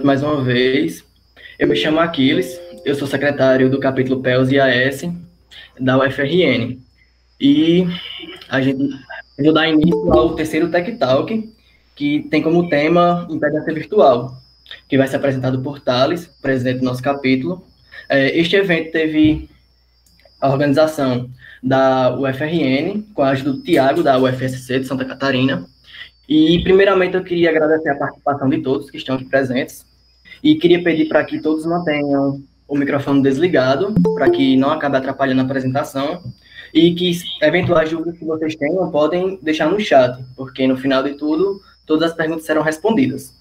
Mais uma vez. Eu me chamo Aquiles, eu sou secretário do capítulo PELS e AS da UFRN. E eu vou dar início ao terceiro Tech Talk, que tem como tema impedância virtual, que vai ser apresentado por Thales, presidente do nosso capítulo. Este evento teve a organização da UFRN, com a ajuda do Tiago, da UFSC de Santa Catarina. E, primeiramente, eu queria agradecer a participação de todos que estão aqui presentes. E queria pedir para que todos mantenham o microfone desligado, para que não acabe atrapalhando a apresentação, e que eventuais dúvidas que vocês tenham podem deixar no chat, porque no final de tudo, todas as perguntas serão respondidas.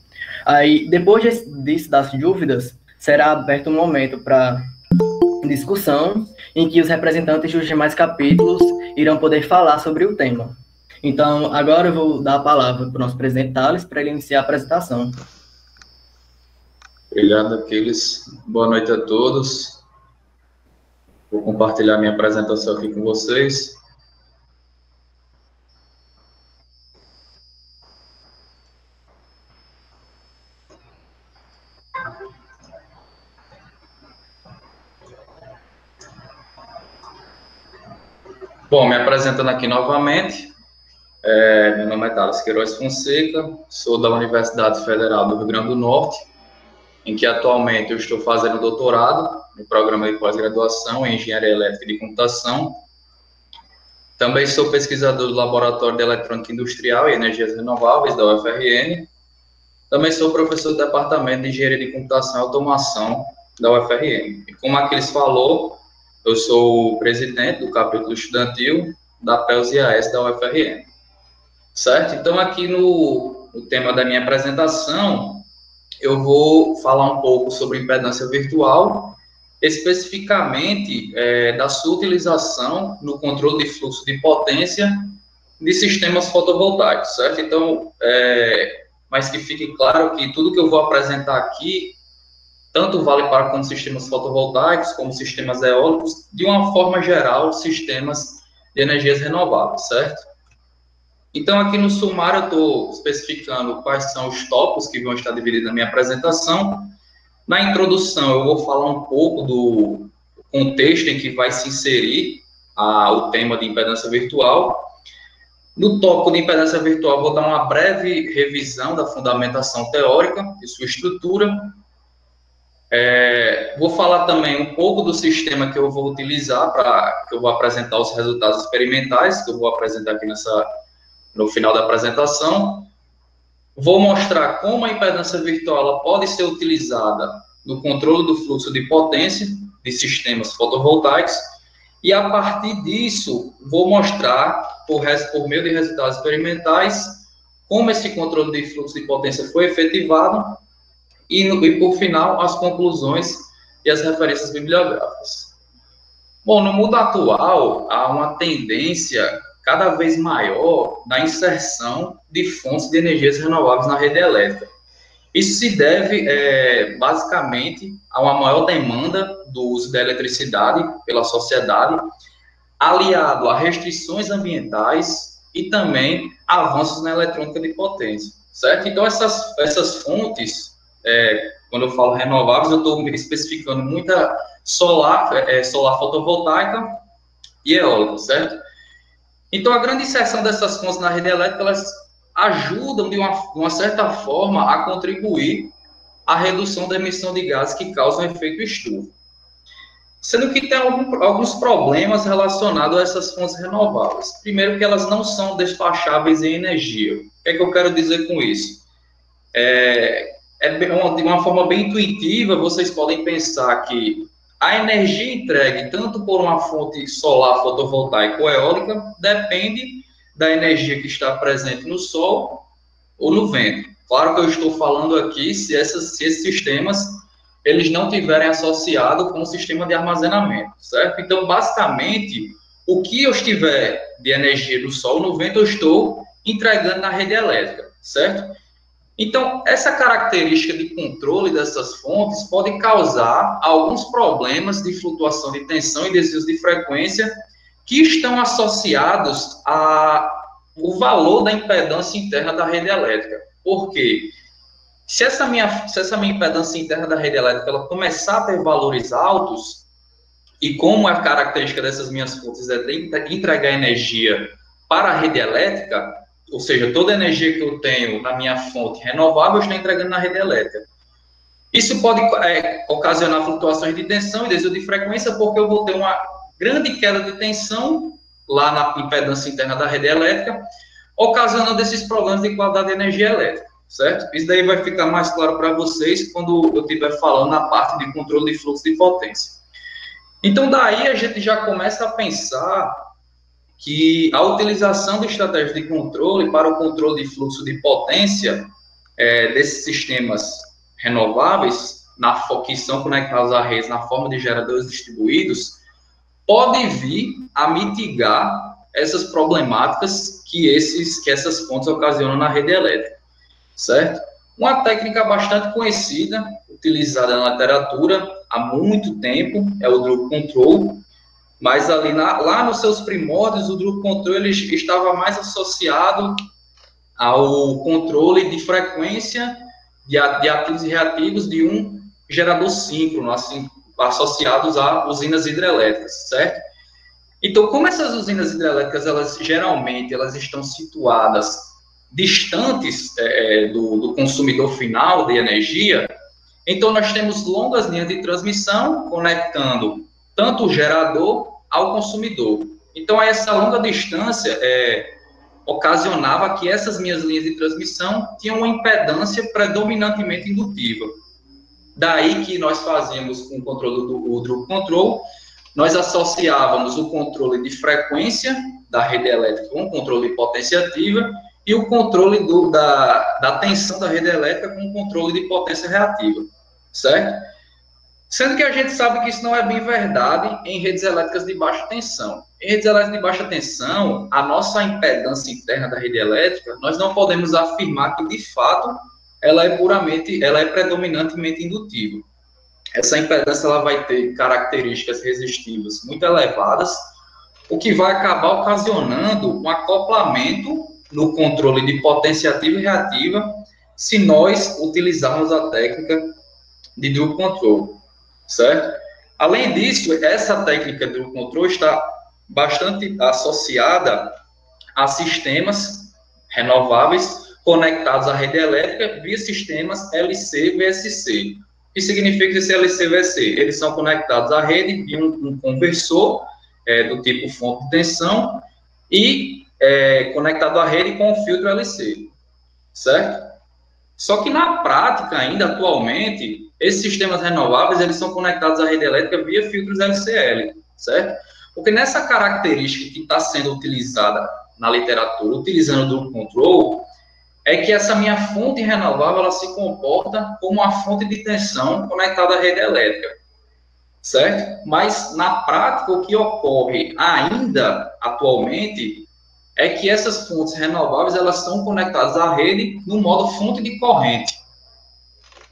Aí, depois disso, das dúvidas, será aberto um momento para discussão, em que os representantes dos demais capítulos irão poder falar sobre o tema. Então, agora eu vou dar a palavra para o nosso presidente Thales, para ele iniciar a apresentação. Obrigado, Aquiles. Boa noite a todos. Vou compartilhar minha apresentação aqui com vocês. Bom, me apresentando aqui novamente. Meu nome é Thales Queiroz Fonseca, sou da Universidade Federal do Rio Grande do Norte, em que atualmente eu estou fazendo doutorado no programa de pós-graduação em Engenharia Elétrica e de Computação. Também sou pesquisador do Laboratório de Eletrônica Industrial e Energias Renováveis da UFRN. Também sou professor do Departamento de Engenharia de Computação e Automação da UFRN. E como Aquiles falou, eu sou o presidente do capítulo estudantil da PELS e AS da UFRN. Certo? Então, aqui no tema da minha apresentação, eu vou falar um pouco sobre impedância virtual, especificamente da sua utilização no controle de fluxo de potência de sistemas fotovoltaicos, certo? Então, mas que fique claro que tudo que eu vou apresentar aqui, tanto vale para como sistemas fotovoltaicos, como sistemas eólicos, de uma forma geral, sistemas de energias renováveis, certo? Então, aqui no sumário, eu estou especificando quais são os tópicos que vão estar divididos na minha apresentação. Na introdução, eu vou falar um pouco do contexto em que vai se inserir o tema de impedância virtual. No tópico de impedância virtual, vou dar uma breve revisão da fundamentação teórica e sua estrutura. Vou falar também um pouco do sistema que eu vou utilizar que eu vou apresentar os resultados experimentais, que eu vou apresentar aqui no final da apresentação. Vou mostrar como a impedância virtual ela pode ser utilizada no controle do fluxo de potência de sistemas fotovoltaicos e, a partir disso, vou mostrar, por meio de resultados experimentais, como esse controle de fluxo de potência foi efetivado e por final, as conclusões e as referências bibliográficas. Bom, no mundo atual, há uma tendência cada vez maior na inserção de fontes de energias renováveis na rede elétrica. Isso se deve, basicamente, a uma maior demanda do uso da eletricidade pela sociedade, aliado a restrições ambientais e também avanços na eletrônica de potência, certo? Então, essas fontes, quando eu falo renováveis, eu estou especificando muita solar fotovoltaica e eólica, certo? Então, a grande inserção dessas fontes na rede elétrica, elas ajudam, de uma certa forma, a contribuir à redução da emissão de gases que causam efeito estufa. Sendo que tem alguns problemas relacionados a essas fontes renováveis. Primeiro, que elas não são despacháveis em energia. O que é que eu quero dizer com isso? De uma forma bem intuitiva, vocês podem pensar que a energia entregue tanto por uma fonte solar fotovoltaica ou eólica depende da energia que está presente no sol ou no vento. Claro que eu estou falando aqui se esses sistemas eles não tiverem associado com o sistema de armazenamento, certo? Então, basicamente, o que eu estiver de energia do sol ou no vento, eu estou entregando na rede elétrica, certo? Então, essa característica de controle dessas fontes pode causar alguns problemas de flutuação de tensão e desvios de frequência que estão associados ao valor da impedância interna da rede elétrica. Por quê? Se essa minha impedância interna da rede elétrica ela começar a ter valores altos, e como a característica dessas minhas fontes é de entregar energia para a rede elétrica, ou seja, toda a energia que eu tenho na minha fonte renovável, eu estou entregando na rede elétrica. Isso pode ocasionar flutuações de tensão e desvio de frequência, porque eu vou ter uma grande queda de tensão lá na impedância interna da rede elétrica, ocasionando esses problemas de qualidade de energia elétrica, certo? Isso daí vai ficar mais claro para vocês quando eu estiver falando na parte de controle de fluxo de potência. Então, daí a gente já começa a pensar que a utilização de estratégias de controle para o controle de fluxo de potência desses sistemas renováveis, que são conectados à rede na forma de geradores distribuídos, pode vir a mitigar essas problemáticas que essas fontes ocasionam na rede elétrica, certo? Uma técnica bastante conhecida, utilizada na literatura há muito tempo, é o Drupa Control, mas ali lá nos seus primórdios, o Drupa Control ele estava mais associado ao controle de frequência de ativos e reativos de um gerador síncrono, assim, associados a usinas hidrelétricas, certo? Então, como essas usinas hidrelétricas, geralmente estão situadas distantes do consumidor final de energia, então nós temos longas linhas de transmissão conectando tanto o gerador ao consumidor. Então, essa longa distância ocasionava que essas minhas linhas de transmissão tinham uma impedância predominantemente indutiva. Daí que nós fazíamos com o controle do Drupa Control, nós associávamos o controle de frequência da rede elétrica com o controle de potência ativa e o controle da tensão da rede elétrica com o controle de potência reativa, certo? Sendo que a gente sabe que isso não é bem verdade em redes elétricas de baixa tensão. Em redes elétricas de baixa tensão, a nossa impedância interna da rede elétrica, nós não podemos afirmar que, de fato, ela é predominantemente indutiva. Essa impedância ela vai ter características resistivas muito elevadas, o que vai acabar ocasionando um acoplamento no controle de potência ativa e reativa, se nós utilizarmos a técnica de Drupa Control, certo? Além disso, essa técnica de Drupa Control está bastante associada a sistemas renováveis conectados à rede elétrica via sistemas LC-VSC. O que significa que esse LC-VSC? Eles são conectados à rede via um conversor do tipo fonte de tensão e conectado à rede com um filtro LC, certo? Só que na prática, ainda atualmente, esses sistemas renováveis eles são conectados à rede elétrica via filtros LCL, certo? Porque nessa característica que está sendo utilizada na literatura, utilizando o Drupa Control, é que essa minha fonte renovável ela se comporta como uma fonte de tensão conectada à rede elétrica, certo? Mas na prática o que ocorre ainda atualmente é que essas fontes renováveis elas são conectadas à rede no modo fonte de corrente.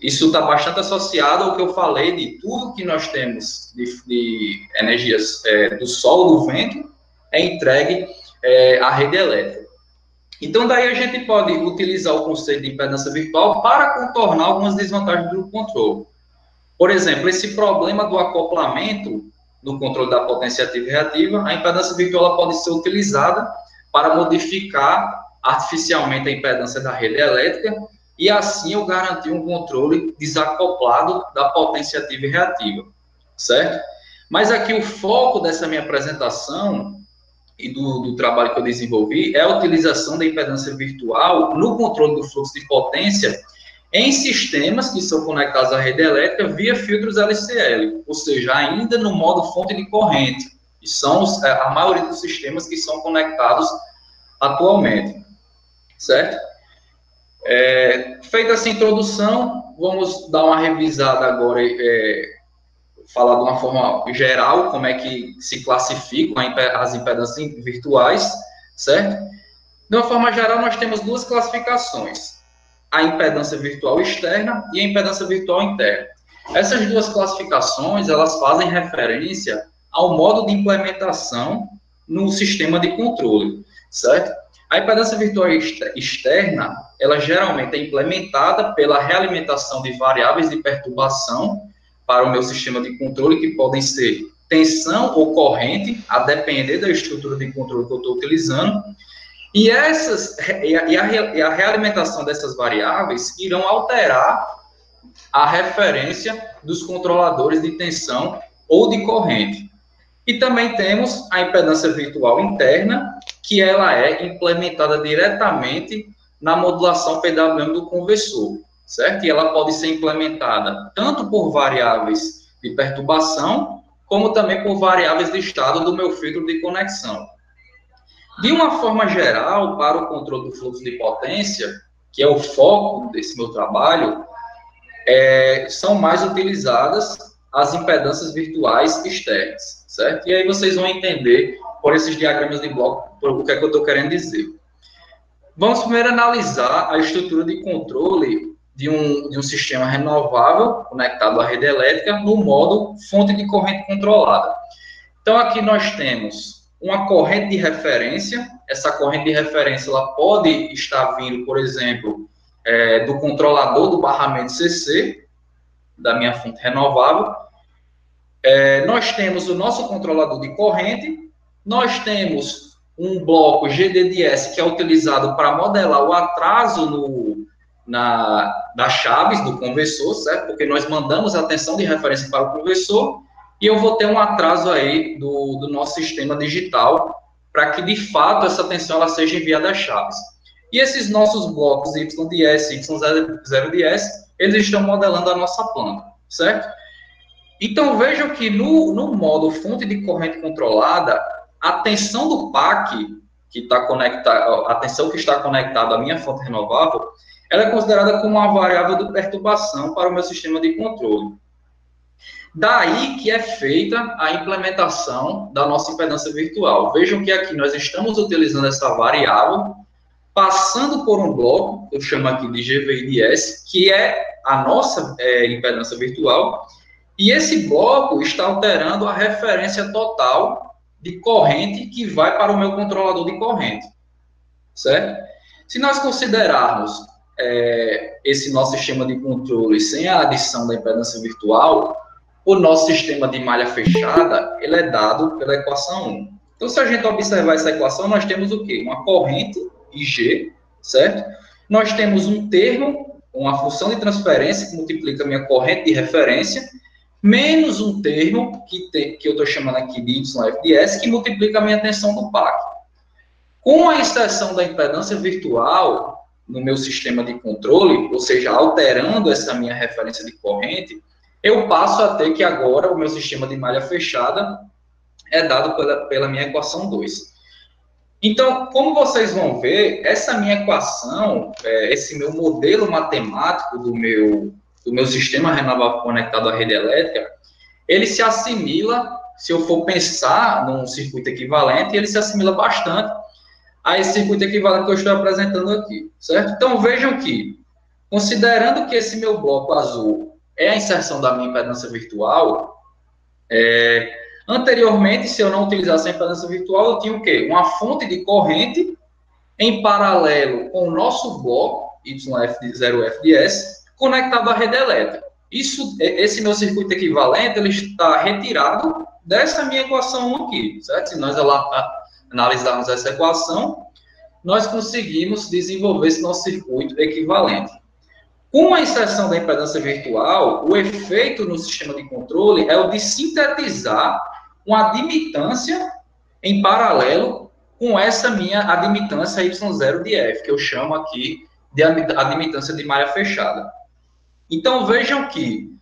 Isso está bastante associado ao que eu falei de tudo que nós temos de energias do sol, do vento, é entregue à rede elétrica. Então, daí a gente pode utilizar o conceito de impedância virtual para contornar algumas desvantagens do controle. Por exemplo, esse problema do acoplamento no controle da potência ativa e reativa, a impedância virtual ela pode ser utilizada para modificar artificialmente a impedância da rede elétrica e assim eu garantir um controle desacoplado da potência ativa e reativa, certo? Mas aqui o foco dessa minha apresentação e do trabalho que eu desenvolvi é a utilização da impedância virtual no controle do fluxo de potência em sistemas que são conectados à rede elétrica via filtros LCL, ou seja, ainda no modo fonte de corrente, que são a maioria dos sistemas que são conectados atualmente, certo? Feita essa introdução, vamos dar uma revisada agora, falar de uma forma geral como é que se classificam as impedâncias virtuais, certo? De uma forma geral, nós temos duas classificações, a impedância virtual externa e a impedância virtual interna. Essas duas classificações, elas fazem referência ao modo de implementação no sistema de controle, certo? A impedância virtual externa, ela geralmente é implementada pela realimentação de variáveis de perturbação para o meu sistema de controle, que podem ser tensão ou corrente, a depender da estrutura de controle que eu estou utilizando. E a realimentação dessas variáveis irão alterar a referência dos controladores de tensão ou de corrente. E também temos a impedância virtual interna, que ela é implementada diretamente na modulação PWM do conversor, certo? E ela pode ser implementada tanto por variáveis de perturbação, como também por variáveis de estado do meu filtro de conexão. De uma forma geral, para o controle do fluxo de potência, que é o foco desse meu trabalho, são mais utilizadas as impedâncias virtuais externas, certo? E aí vocês vão entender, por esses diagramas de bloco, o que é que eu estou querendo dizer. Vamos primeiro analisar a estrutura de controle de um sistema renovável conectado à rede elétrica no modo fonte de corrente controlada. Então, aqui nós temos uma corrente de referência. Essa corrente de referência ela pode estar vindo, por exemplo, do controlador do barramento CC, da minha fonte renovável. Nós temos o nosso controlador de corrente, nós temos um bloco GDDS que é utilizado para modelar o atraso das chaves do conversor, certo? Porque nós mandamos a tensão de referência para o conversor e eu vou ter um atraso aí do nosso sistema digital para que, de fato, essa tensão ela seja enviada às chaves. E esses nossos blocos YDS e Y0DS, eles estão modelando a nossa planta, certo? Então, vejam que no modo fonte de corrente controlada, a tensão do PAC, que está conectada, a tensão que está conectada à minha fonte renovável, ela é considerada como uma variável de perturbação para o meu sistema de controle. Daí que é feita a implementação da nossa impedância virtual. Vejam que aqui nós estamos utilizando essa variável, passando por um bloco, eu chamo aqui de GVIDS, que é a nossa impedância virtual, e esse bloco está alterando a referência total de corrente que vai para o meu controlador de corrente, certo? Se nós considerarmos esse nosso sistema de controle sem a adição da impedância virtual, o nosso sistema de malha fechada, ele é dado pela equação 1. Então, se a gente observar essa equação, nós temos o quê? Uma corrente, IG, certo? Nós temos um termo, uma função de transferência que multiplica a minha corrente de referência, menos um termo que eu estou chamando aqui de YFDS, que multiplica a minha tensão do PAC. Com a inserção da impedância virtual no meu sistema de controle, ou seja, alterando essa minha referência de corrente, eu passo a ter que agora o meu sistema de malha fechada é dado pela minha equação 2. Então, como vocês vão ver, essa minha equação, esse meu modelo matemático do meu sistema renovável conectado à rede elétrica, ele se assimila, se eu for pensar num circuito equivalente, ele se assimila bastante a esse circuito equivalente que eu estou apresentando aqui, certo? Então, vejam que, considerando que esse meu bloco azul é a inserção da minha impedância virtual, anteriormente, se eu não utilizasse a impedância virtual, eu tinha o quê? Uma fonte de corrente em paralelo com o nosso bloco, YF0FDS, conectado à rede elétrica. Esse meu circuito equivalente, ele está retirado dessa minha equação 1 aqui, certo? Se nós analisarmos essa equação, nós conseguimos desenvolver esse nosso circuito equivalente. Com a inserção da impedância virtual, o efeito no sistema de controle é o de sintetizar uma admitância em paralelo com essa minha admitância Y0 de F, que eu chamo aqui de admitância de malha fechada. Então, vejam que,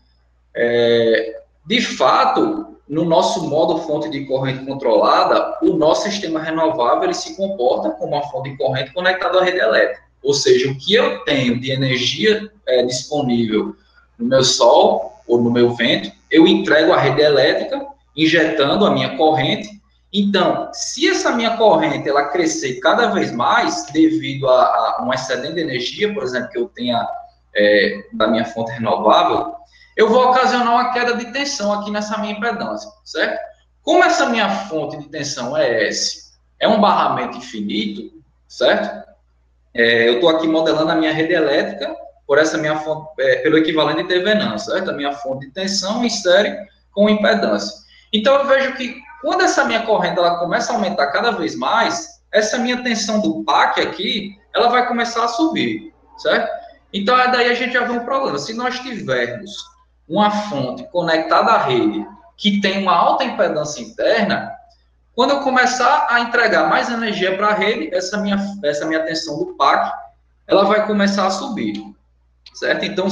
de fato, no nosso modo fonte de corrente controlada, o nosso sistema renovável ele se comporta como uma fonte de corrente conectada à rede elétrica. Ou seja, o que eu tenho de energia disponível no meu sol ou no meu vento, eu entrego à rede elétrica, injetando a minha corrente. Então, se essa minha corrente ela crescer cada vez mais, devido a um excedente de energia, por exemplo, que eu tenha da minha fonte renovável, eu vou ocasionar uma queda de tensão aqui nessa minha impedância, certo? Como essa minha fonte de tensão é S, é um barramento infinito, certo? Eu estou aqui modelando a minha rede elétrica por essa minha fonte, pelo equivalente de Thevenin, certo? A minha fonte de tensão em série com impedância. Então, eu vejo que quando essa minha corrente ela começa a aumentar cada vez mais, essa minha tensão do PAC aqui, ela vai começar a subir, certo? Então, daí a gente já vê um problema. Se nós tivermos uma fonte conectada à rede que tem uma alta impedância interna, quando eu começar a entregar mais energia para a rede, essa minha tensão do PAC, ela vai começar a subir, certo? Então,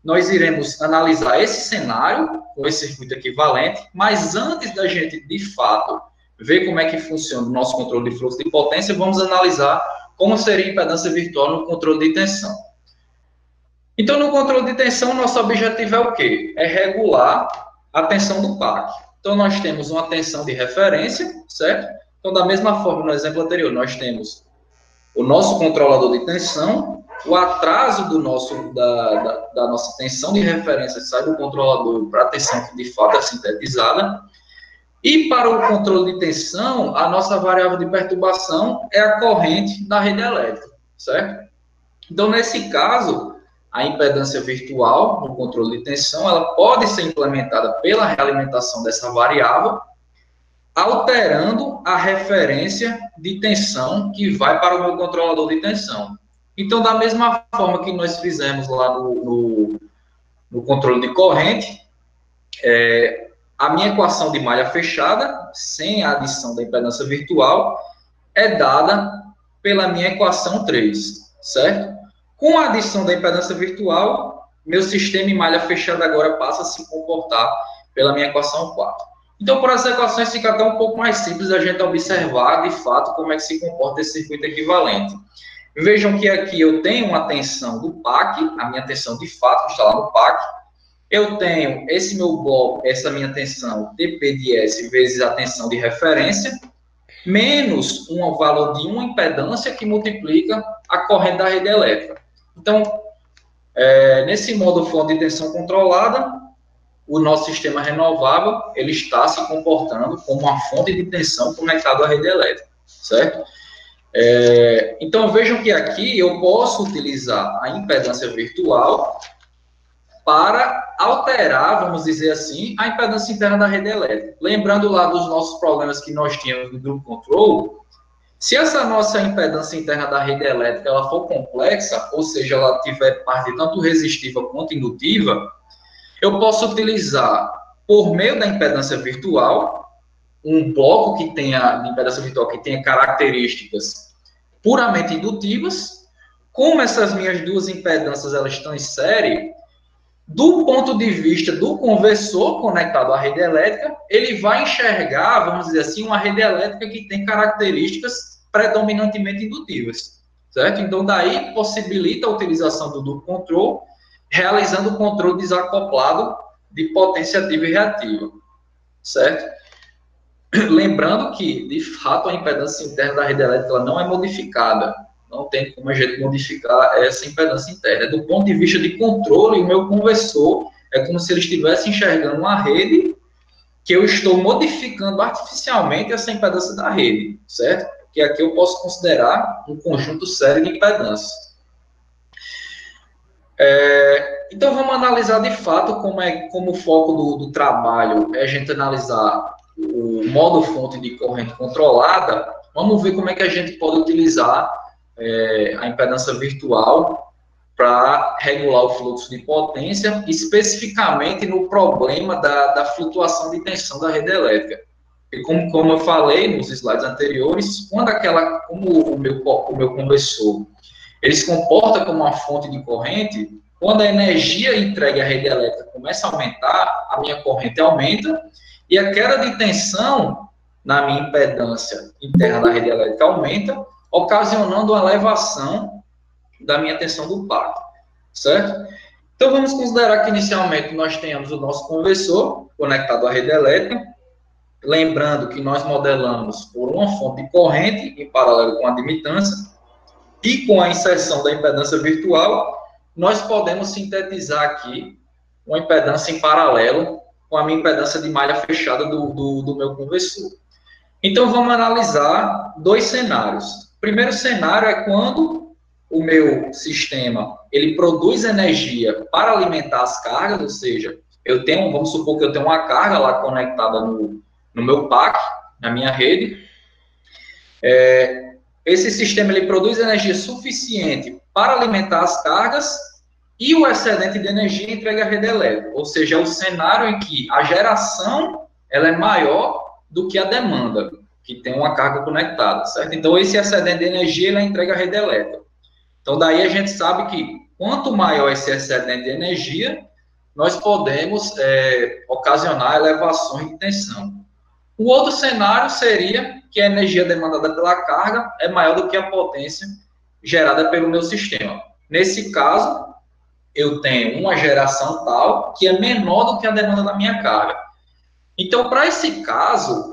nós iremos analisar esse cenário com esse circuito equivalente, mas antes da gente, de fato, ver como é que funciona o nosso controle de fluxo de potência, vamos analisar como seria a impedância virtual no controle de tensão. Então, no controle de tensão, nosso objetivo é o quê? É regular a tensão do PAC. Então, nós temos uma tensão de referência, certo? Então, da mesma forma, no exemplo anterior, nós temos o nosso controlador de tensão, o atraso da nossa tensão de referência que sai do controlador para a tensão que de fato é sintetizada. E para o controle de tensão, a nossa variável de perturbação é a corrente da rede elétrica, certo? Então, nesse caso, a impedância virtual no controle de tensão, ela pode ser implementada pela realimentação dessa variável, alterando a referência de tensão que vai para o meu controlador de tensão. Então, da mesma forma que nós fizemos lá no controle de corrente, a minha equação de malha fechada, sem a adição da impedância virtual, é dada pela minha equação 3, certo? Com a adição da impedância virtual, meu sistema em malha fechada agora passa a se comportar pela minha equação 4. Então, por essas equações, fica até um pouco mais simples a gente observar, de fato, como é que se comporta esse circuito equivalente. Vejam que aqui eu tenho uma tensão do PAC, a minha tensão de fato que está lá no PAC. Eu tenho esse meu bloco, essa minha tensão dP de S vezes a tensão de referência, menos um valor de uma impedância que multiplica a corrente da rede elétrica. Então, nesse modo fonte de tensão controlada, o nosso sistema renovável ele está se comportando como uma fonte de tensão conectada à rede elétrica, certo? Então, vejam que aqui eu posso utilizar a impedância virtual para alterar, vamos dizer assim, a impedância interna da rede elétrica. Lembrando lá dos nossos problemas que nós tínhamos no group control, se essa nossa impedância interna da rede elétrica ela for complexa, ou seja, ela tiver parte tanto resistiva quanto indutiva, eu posso utilizar, por meio da impedância virtual, um bloco que tenha, de impedância virtual, que tenha características puramente indutivas. Como essas minhas duas impedâncias elas estão em série, do ponto de vista do conversor conectado à rede elétrica, ele vai enxergar, vamos dizer assim, uma rede elétrica que tem características predominantemente indutivas, certo? Então, daí possibilita a utilização do duplo control, realizando o controle desacoplado de potência ativa e reativa, certo? Lembrando que, de fato, a impedância interna da rede elétrica ela não é modificada. Não tem como a gente modificar essa impedância interna. Do ponto de vista de controle, o meu conversor é como se ele estivesse enxergando uma rede que eu estou modificando artificialmente essa impedância da rede, certo? Porque aqui eu posso considerar um conjunto sério de impedâncias. Então, vamos analisar de fato como o foco do trabalho é a gente analisar o modo fonte de corrente controlada. Vamos ver como é que a gente pode utilizar a impedância virtual para regular o fluxo de potência, especificamente no problema da flutuação de tensão da rede elétrica. E como eu falei nos slides anteriores, como o meu conversor ele se comporta como uma fonte de corrente, quando a energia entregue à rede elétrica começa a aumentar, a minha corrente aumenta, e a queda de tensão na minha impedância interna da rede elétrica aumenta, ocasionando uma elevação da minha tensão do PAC, certo? Então, vamos considerar que, inicialmente, nós tenhamos o nosso conversor conectado à rede elétrica, lembrando que nós modelamos por uma fonte de corrente em paralelo com a admitância, e com a inserção da impedância virtual, nós podemos sintetizar aqui uma impedância em paralelo com a minha impedância de malha fechada do meu conversor. Então, vamos analisar dois cenários. O primeiro cenário é quando o meu sistema ele produz energia para alimentar as cargas, ou seja, vamos supor que eu tenho uma carga lá conectada no meu pack, na minha rede. Esse sistema ele produz energia suficiente para alimentar as cargas e o excedente de energia entrega à rede elétrica. Ou seja, é o cenário em que a geração ela é maior do que a demanda, que tem uma carga conectada, certo? Então, esse excedente de energia ele entrega à rede elétrica. Então, daí a gente sabe que quanto maior esse excedente de energia, nós podemos ocasionar elevações de tensão. O outro cenário seria que a energia demandada pela carga é maior do que a potência gerada pelo meu sistema. Nesse caso, eu tenho uma geração tal que é menor do que a demanda da minha carga. Então, para esse caso,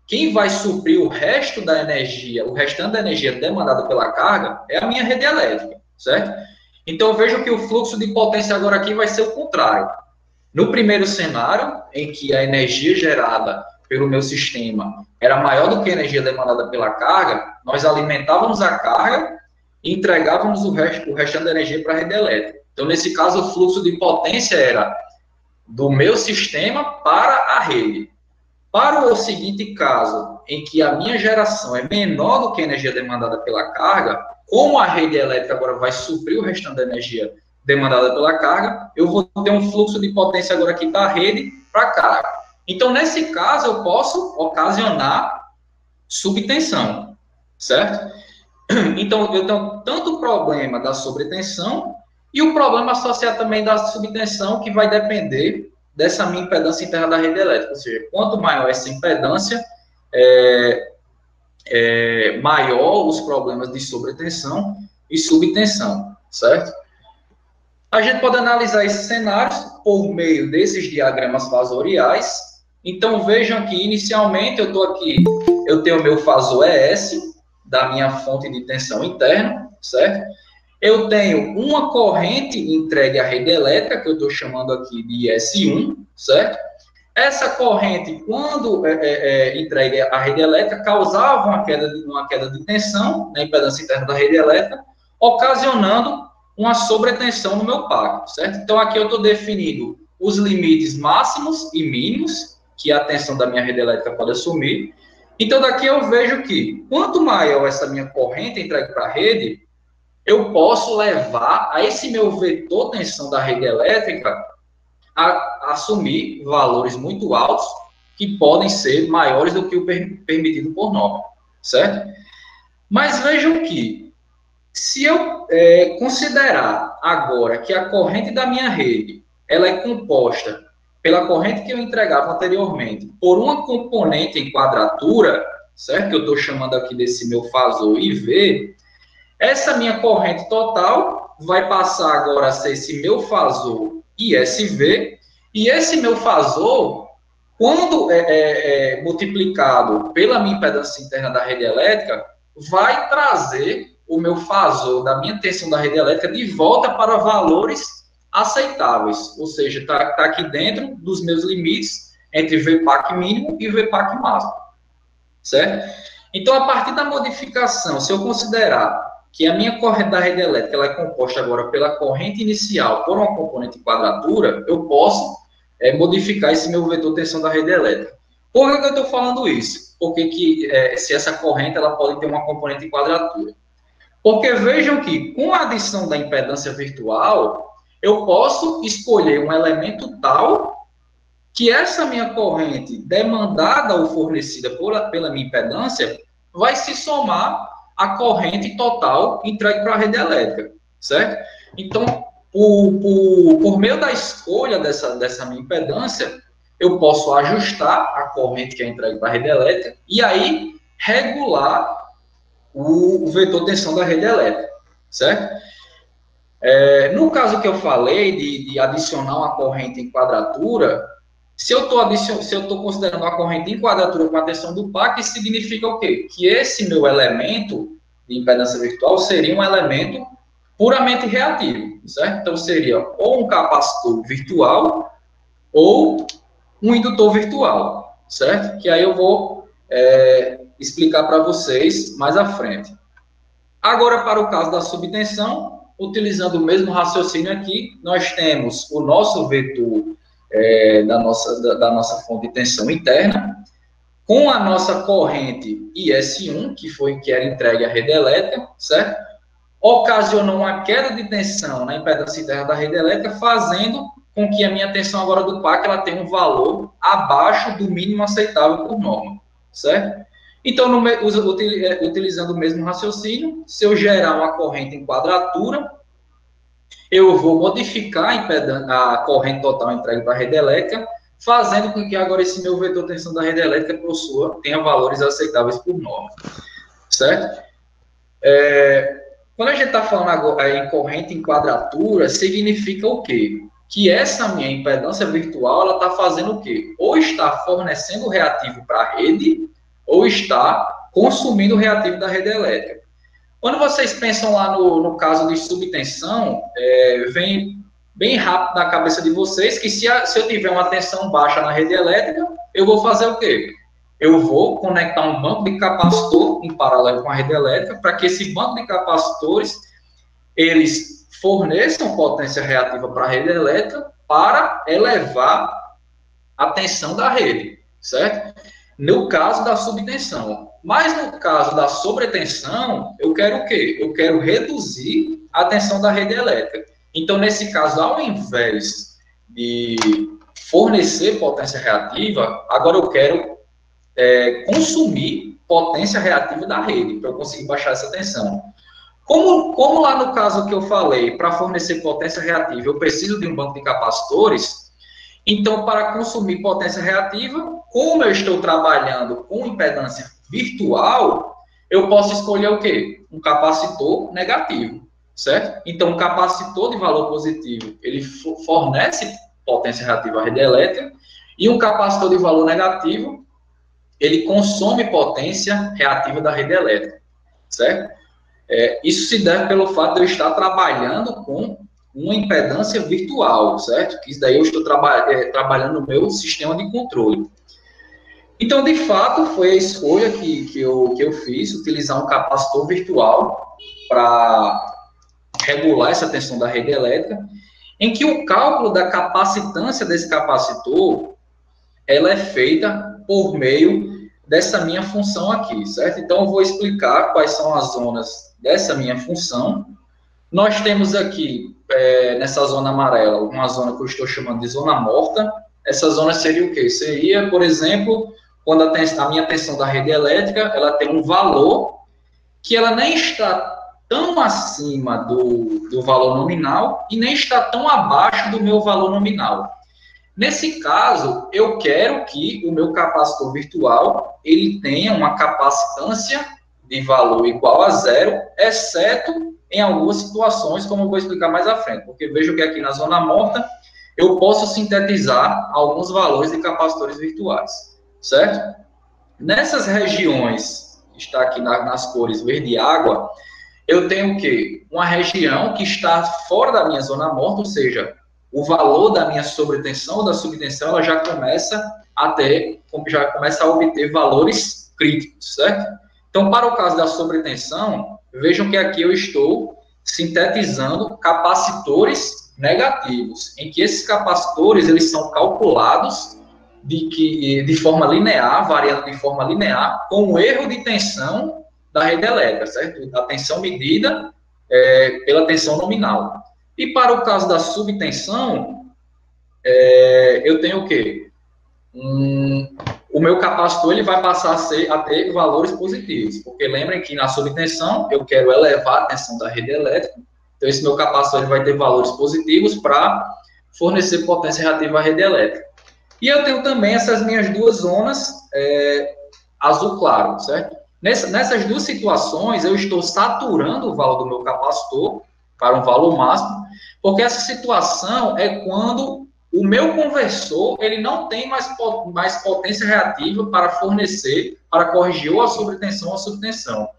quem vai suprir o resto da energia, o restante da energia demandada pela carga, é a minha rede elétrica, certo? Então, eu vejo que o fluxo de potência agora aqui vai ser o contrário. No primeiro cenário, em que a energia gerada pelo meu sistema era maior do que a energia demandada pela carga, nós alimentávamos a carga e entregávamos o restante da energia para a rede elétrica. Então, nesse caso, o fluxo de potência era do meu sistema para a rede. Para o seguinte caso, em que a minha geração é menor do que a energia demandada pela carga, como a rede elétrica agora vai suprir o restante da energia demandada pela carga, eu vou ter um fluxo de potência agora aqui da rede para a carga. Então, nesse caso, eu posso ocasionar subtensão, certo? Então, eu tenho tanto o problema da sobretensão e o problema associado também da subtensão, que vai depender dessa minha impedância interna da rede elétrica. Ou seja, quanto maior essa impedância, maior os problemas de sobretensão e subtensão, certo? A gente pode analisar esses cenários por meio desses diagramas fasoriais. Então, vejam que, inicialmente, eu tenho o meu fasor ES, da minha fonte de tensão interna, certo? Eu tenho uma corrente entregue à rede elétrica, que eu estou chamando aqui de IS1, certo? Essa corrente, quando entregue à rede elétrica, causava uma queda de tensão na impedância interna da rede elétrica, ocasionando uma sobretensão no meu pack, certo? Então, aqui eu estou definindo os limites máximos e mínimos que a tensão da minha rede elétrica pode assumir. Então, daqui eu vejo que, quanto maior essa minha corrente entregue para a rede, eu posso levar a esse meu vetor tensão da rede elétrica a assumir valores muito altos que podem ser maiores do que o permitido por norma, certo? Mas vejam que, se eu considerar agora que a corrente da minha rede ela é composta pela corrente que eu entregava anteriormente por uma componente em quadratura, certo? Que eu estou chamando aqui desse meu fasor IV, essa minha corrente total vai passar agora a ser esse meu fasor ISV, e esse meu fasor, quando multiplicado pela minha impedância interna da rede elétrica, vai trazer o meu fasor da minha tensão da rede elétrica de volta para valores aceitáveis, ou seja, está aqui dentro dos meus limites entre VPAC mínimo e VPAC máximo, certo? Então, a partir da modificação, se eu considerar que a minha corrente da rede elétrica ela é composta agora pela corrente inicial por uma componente em quadratura, eu posso modificar esse meu vetor tensão da rede elétrica. Por que eu estou falando isso? Porque se essa corrente ela pode ter uma componente em quadratura. Porque vejam que, com a adição da impedância virtual, eu posso escolher um elemento tal que essa minha corrente demandada ou fornecida pela minha impedância vai se somar à corrente total entregue para a rede elétrica, certo? Então, por meio da escolha dessa minha impedância, eu posso ajustar a corrente que é entregue para a rede elétrica e aí regular o vetor tensão da rede elétrica, certo? No caso que eu falei de adicionar uma corrente em quadratura, se eu estou considerando uma corrente em quadratura com a tensão do pack, isso significa o quê? Que esse meu elemento de impedância virtual seria um elemento puramente reativo, certo? Então, seria ou um capacitor virtual ou um indutor virtual, certo? Que aí eu vou explicar para vocês mais à frente. Agora, para o caso da subtensão, utilizando o mesmo raciocínio aqui, nós temos o nosso vetor da nossa fonte de tensão interna, com a nossa corrente IS1, que era entregue à rede elétrica, certo? Ocasionou uma queda de tensão na impedância interna da rede elétrica, fazendo com que a minha tensão agora do PAC ela tenha um valor abaixo do mínimo aceitável por norma, certo? Então, utilizando o mesmo raciocínio, se eu gerar uma corrente em quadratura, eu vou modificar a corrente total entregue para a rede elétrica, fazendo com que agora esse meu vetor de tensão da rede elétrica tenha valores aceitáveis por norma, certo? Quando a gente está falando agora em corrente em quadratura, significa o quê? Que essa minha impedância virtual, ela está fazendo o quê? Ou está fornecendo reativo para a rede, ou está consumindo o reativo da rede elétrica. Quando vocês pensam lá no caso de subtensão, vem bem rápido na cabeça de vocês que se eu tiver uma tensão baixa na rede elétrica, eu vou fazer o quê? Eu vou conectar um banco de capacitor em paralelo com a rede elétrica para que esse banco de capacitores, eles forneçam potência reativa para a rede elétrica para elevar a tensão da rede, certo? No caso da subtensão. Mas no caso da sobretensão, eu quero o quê? Eu quero reduzir a tensão da rede elétrica. Então, nesse caso, ao invés de fornecer potência reativa, agora eu quero consumir potência reativa da rede, para eu conseguir baixar essa tensão. Como lá no caso que eu falei, para fornecer potência reativa, eu preciso de um banco de capacitores, então, para consumir potência reativa, como eu estou trabalhando com impedância virtual, eu posso escolher o quê? Um capacitor negativo, certo? Então, um capacitor de valor positivo, ele fornece potência reativa à rede elétrica, e um capacitor de valor negativo, ele consome potência reativa da rede elétrica, certo? Isso se deve pelo fato de eu estar trabalhando com uma impedância virtual, certo? Que isso daí eu estou trabalhando no meu sistema de controle. Então, de fato, foi a escolha que eu fiz, utilizar um capacitor virtual para regular essa tensão da rede elétrica, em que o cálculo da capacitância desse capacitor, ela é feita por meio dessa minha função aqui, certo? Então, eu vou explicar quais são as zonas dessa minha função. Nós temos aqui, nessa zona amarela, uma zona que eu estou chamando de zona morta. Essa zona seria o quê? Seria, por exemplo, quando a minha tensão da rede elétrica, ela tem um valor que ela nem está tão acima do valor nominal e nem está tão abaixo do meu valor nominal. Nesse caso, eu quero que o meu capacitor virtual ele tenha uma capacitância de valor igual a zero, exceto em algumas situações, como eu vou explicar mais à frente, porque vejo que aqui na zona morta eu posso sintetizar alguns valores de capacitores virtuais, certo? Nessas regiões, que está aqui nas cores verde e água, eu tenho o quê? Uma região que está fora da minha zona morta, ou seja, o valor da minha sobretensão ou da subtensão, ela já começa a obter valores críticos, certo? Então, para o caso da sobretensão, vejam que aqui eu estou sintetizando capacitores negativos, em que esses capacitores eles são calculados de forma linear, variando de forma linear, com o erro de tensão da rede elétrica, certo? A tensão medida pela tensão nominal. E para o caso da subtensão, eu tenho o quê? O meu capacitor ele vai passar a ter valores positivos, porque lembrem que na subtensão eu quero elevar a tensão da rede elétrica, então esse meu capacitor ele vai ter valores positivos para fornecer potência reativa à rede elétrica. E eu tenho também essas minhas duas zonas azul claro, certo? Nessas duas situações eu estou saturando o valor do meu capacitor para um valor máximo, porque essa situação é quando o meu conversor ele não tem mais potência reativa para fornecer, para corrigir ou a sobretensão ou a subtensão.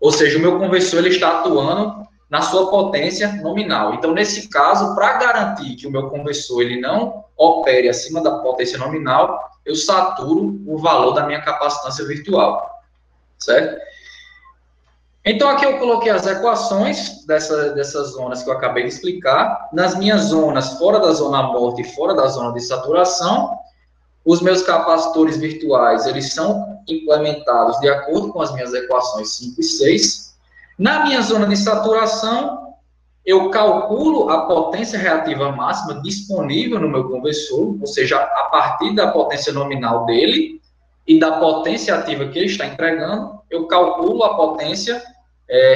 Ou seja, o meu conversor ele está atuando na sua potência nominal. Então, nesse caso, para garantir que o meu conversor ele não opere acima da potência nominal, eu saturo o valor da minha capacitância virtual, certo? Então, aqui eu coloquei as equações dessas zonas que eu acabei de explicar. Nas minhas zonas, fora da zona morta e fora da zona de saturação, os meus capacitores virtuais, eles são implementados de acordo com as minhas equações 5 e 6. Na minha zona de saturação, eu calculo a potência reativa máxima disponível no meu conversor, ou seja, a partir da potência nominal dele e da potência ativa que ele está entregando, eu calculo a potência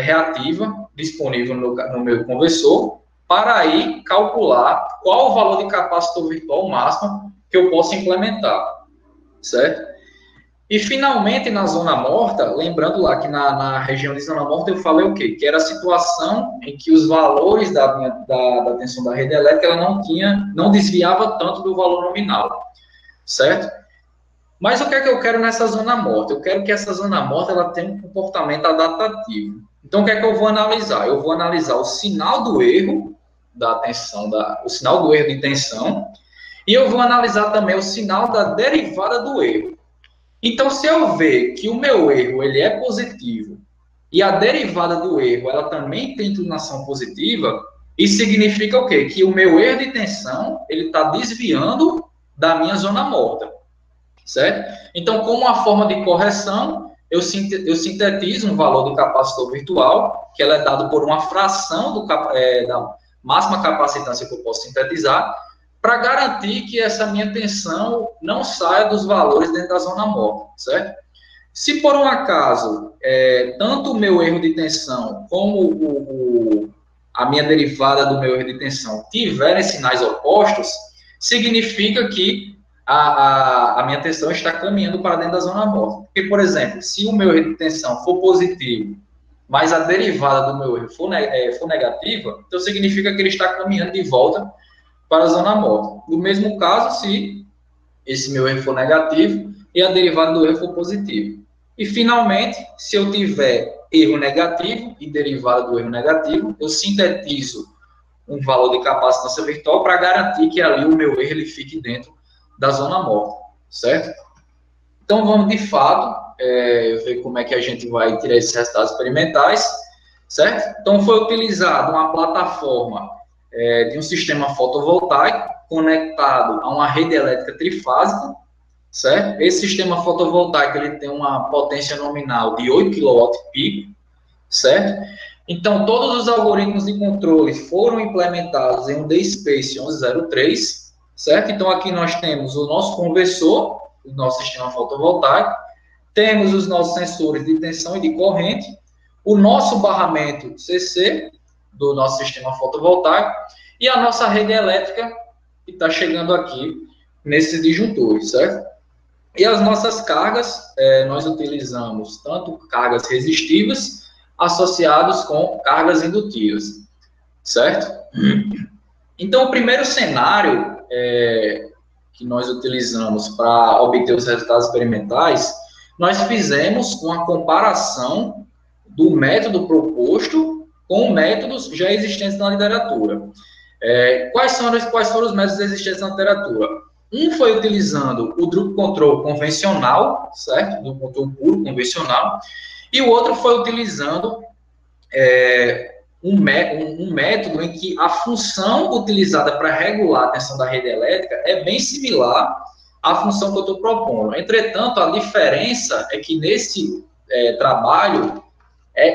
reativa disponível no meu conversor, para aí calcular qual o valor de capacitor virtual máximo que eu posso implementar, certo? E, finalmente, na zona morta, lembrando lá que na região de zona morta eu falei o quê? Que era a situação em que os valores da tensão da rede elétrica ela não desviava tanto do valor nominal, certo? Mas o que é que eu quero nessa zona morta? Eu quero que essa zona morta ela tenha um comportamento adaptativo. Então, o que é que eu vou analisar? Eu vou analisar o sinal do erro da tensão, o sinal do erro de tensão, e eu vou analisar também o sinal da derivada do erro. Então, se eu ver que o meu erro ele é positivo e a derivada do erro ela também tem inclinação positiva, isso significa o quê? Que o meu erro de tensão ele está desviando da minha zona morta, certo? Então, como uma forma de correção, eu sintetizo um valor do capacitor virtual, que ela é dado por uma fração da máxima capacitância que eu posso sintetizar, para garantir que essa minha tensão não saia dos valores dentro da zona morta, certo? Se por um acaso, tanto o meu erro de tensão como a minha derivada do meu erro de tensão tiverem sinais opostos, significa que a minha tensão está caminhando para dentro da zona morta. Porque, por exemplo, se o meu erro de tensão for positivo, mas a derivada do meu erro for negativa, então significa que ele está caminhando de volta para a zona morta. No mesmo caso, se esse meu erro for negativo e a derivada do erro for positiva. E, finalmente, se eu tiver erro negativo e derivada do erro negativo, eu sintetizo um valor de capacitância virtual para garantir que ali o meu erro ele fique dentro da zona morta, certo? Então, vamos, de fato, ver como é que a gente vai tirar esses resultados experimentais, certo? Então, foi utilizada uma plataforma de um sistema fotovoltaico conectado a uma rede elétrica trifásica, certo? Esse sistema fotovoltaico ele tem uma potência nominal de 8 kW-pico, certo? Então, todos os algoritmos de controle foram implementados em um DSpace 1103, certo? Então, aqui nós temos o nosso conversor, o nosso sistema fotovoltaico, temos os nossos sensores de tensão e de corrente, o nosso barramento CC, do nosso sistema fotovoltaico, e a nossa rede elétrica, que está chegando aqui nesses disjuntores, certo? E as nossas cargas, nós utilizamos tanto cargas resistivas, associadas com cargas indutivas, certo? Então, o primeiro cenário que nós utilizamos para obter os resultados experimentais, nós fizemos uma comparação do método proposto com métodos já existentes na literatura. Quais foram os métodos existentes na literatura? Um foi utilizando o Drupa Control convencional, certo? Do controle puro convencional, e o outro foi utilizando um método em que a função utilizada para regular a tensão da rede elétrica é bem similar à função que eu estou propondo. Entretanto, a diferença é que nesse trabalho,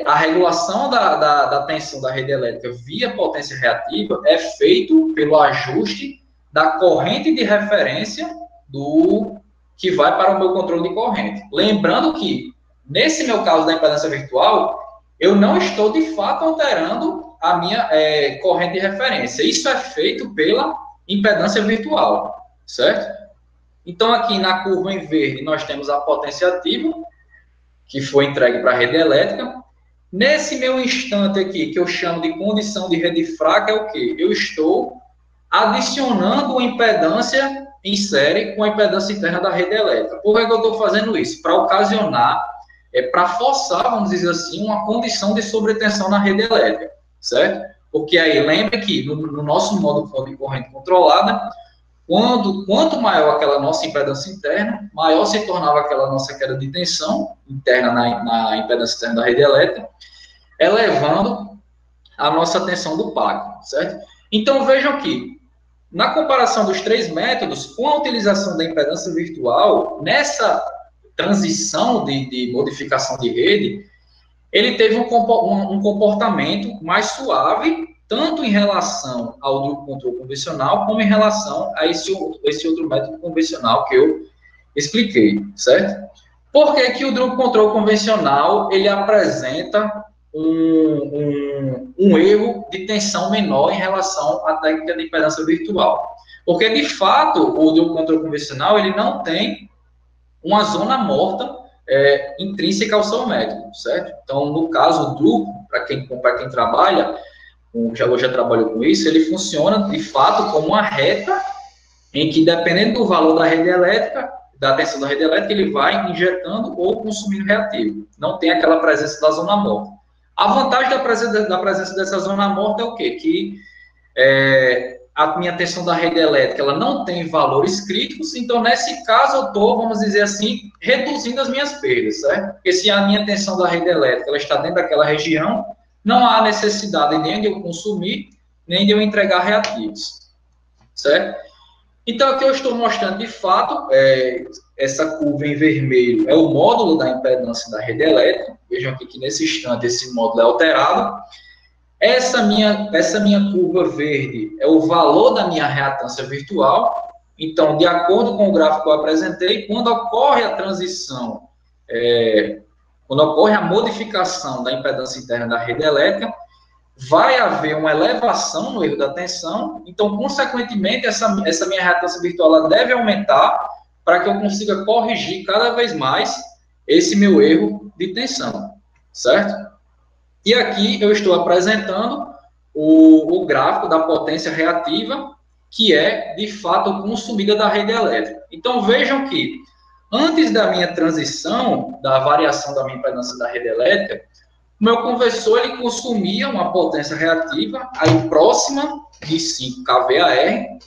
a regulação da tensão da rede elétrica via potência reativa é feito pelo ajuste da corrente de referência que vai para o meu controle de corrente. Lembrando que, nesse meu caso da impedância virtual, eu não estou, de fato, alterando a minha corrente de referência. Isso é feito pela impedância virtual, certo? Então, aqui na curva em verde, nós temos a potência ativa, que foi entregue para a rede elétrica. Nesse meu instante aqui, que eu chamo de condição de rede fraca, é o quê? Eu estou adicionando uma impedância em série com a impedância interna da rede elétrica. Por que eu estou fazendo isso? Para ocasionar, para forçar, vamos dizer assim, uma condição de sobretensão na rede elétrica, certo? Porque aí, lembre que no nosso modo de corrente controlada, quanto maior aquela nossa impedância interna, maior se tornava aquela nossa queda de tensão interna na impedância interna da rede elétrica, elevando a nossa tensão do PAC, certo? Então, vejam que, na comparação dos três métodos, com a utilização da impedância virtual, nessa transição de modificação de rede, ele teve um comportamento mais suave, tanto em relação ao do controle convencional, como em relação a esse outro método convencional que eu expliquei, certo? Por que que o Drupa control convencional, ele apresenta um erro de tensão menor em relação à técnica de impedância virtual? Porque, de fato, o Drupa control convencional, ele não tem uma zona morta intrínseca ao seu método, certo? Então, no caso do Drupa, para quem trabalha, eu já trabalho com isso, ele funciona, de fato, como uma reta em que, dependendo do valor da rede elétrica, da tensão da rede elétrica, ele vai injetando ou consumindo reativo. Não tem aquela presença da zona morta. A vantagem da presença dessa zona morta é o quê? Que a minha tensão da rede elétrica ela não tem valores críticos, então, nesse caso, eu estou, vamos dizer assim, reduzindo as minhas perdas, certo? Porque se a minha tensão da rede elétrica ela está dentro daquela região, não há necessidade nem de eu consumir, nem de eu entregar reativos, certo? Então, aqui eu estou mostrando, de fato, essa curva em vermelho é o módulo da impedância da rede elétrica. Vejam aqui que, nesse instante, esse módulo é alterado. Essa minha curva verde é o valor da minha reatância virtual. Então, de acordo com o gráfico que eu apresentei, quando ocorre a transição, quando ocorre a modificação da impedância interna da rede elétrica, vai haver uma elevação no erro da tensão, então, consequentemente, essa minha reatância virtual ela deve aumentar para que eu consiga corrigir cada vez mais esse meu erro de tensão, certo? E aqui eu estou apresentando o gráfico da potência reativa, que é, de fato, consumida da rede elétrica. Então, vejam que, antes da minha transição, da variação da minha impedância da rede elétrica, o meu conversor ele consumia uma potência reativa aí próxima de 5 kVAR,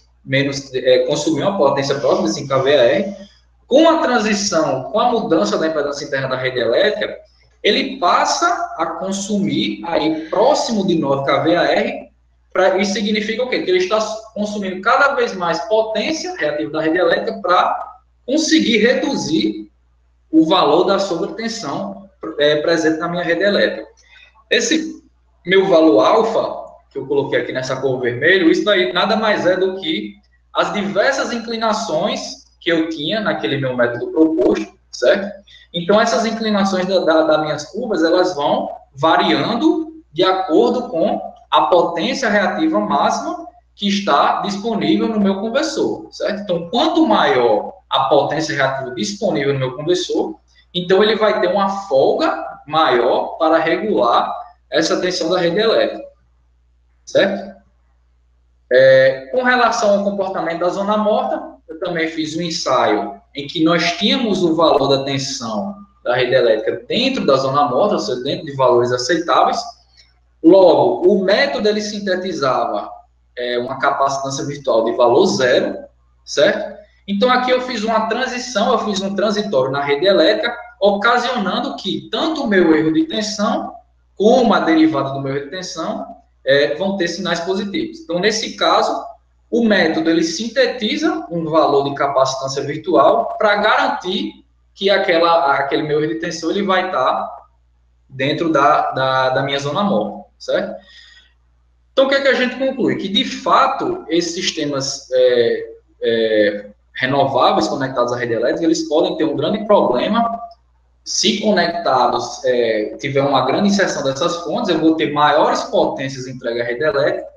consumia uma potência próxima de 5 kVAR. Com a transição, com a mudança da impedância interna da rede elétrica, ele passa a consumir aí próximo de 9 kVAR, isso significa o quê? Que ele está consumindo cada vez mais potência reativa da rede elétrica para conseguir reduzir o valor da sobretensão presente na minha rede elétrica. Esse meu valor alfa, que eu coloquei aqui nessa cor vermelho, isso daí nada mais é do que as diversas inclinações que eu tinha naquele meu método proposto, certo? Então, essas inclinações das minhas curvas, elas vão variando de acordo com a potência reativa máxima que está disponível no meu conversor, certo? Então, quanto maior a potência reativa disponível no meu conversor, então ele vai ter uma folga maior para regular essa tensão da rede elétrica, certo? Com relação ao comportamento da zona morta, eu também fiz um ensaio em que nós tínhamos o valor da tensão da rede elétrica dentro da zona morta, ou seja, dentro de valores aceitáveis. Logo, o método ele sintetizava uma capacitância virtual de valor zero, certo? Então, aqui eu fiz uma transição, eu fiz um transitório na rede elétrica, ocasionando que tanto o meu erro de tensão, como a derivada do meu erro de tensão, vão ter sinais positivos. Então, nesse caso, o método ele sintetiza um valor de capacitância virtual para garantir que aquele meu erro de tensão ele vai estar dentro da minha zona morta, certo? Então, o que é que a gente conclui? Que, de fato, esses sistemas renováveis conectados à rede elétrica, eles podem ter um grande problema se conectados, tiver uma grande inserção dessas fontes, eu vou ter maiores potências entregue à rede elétrica,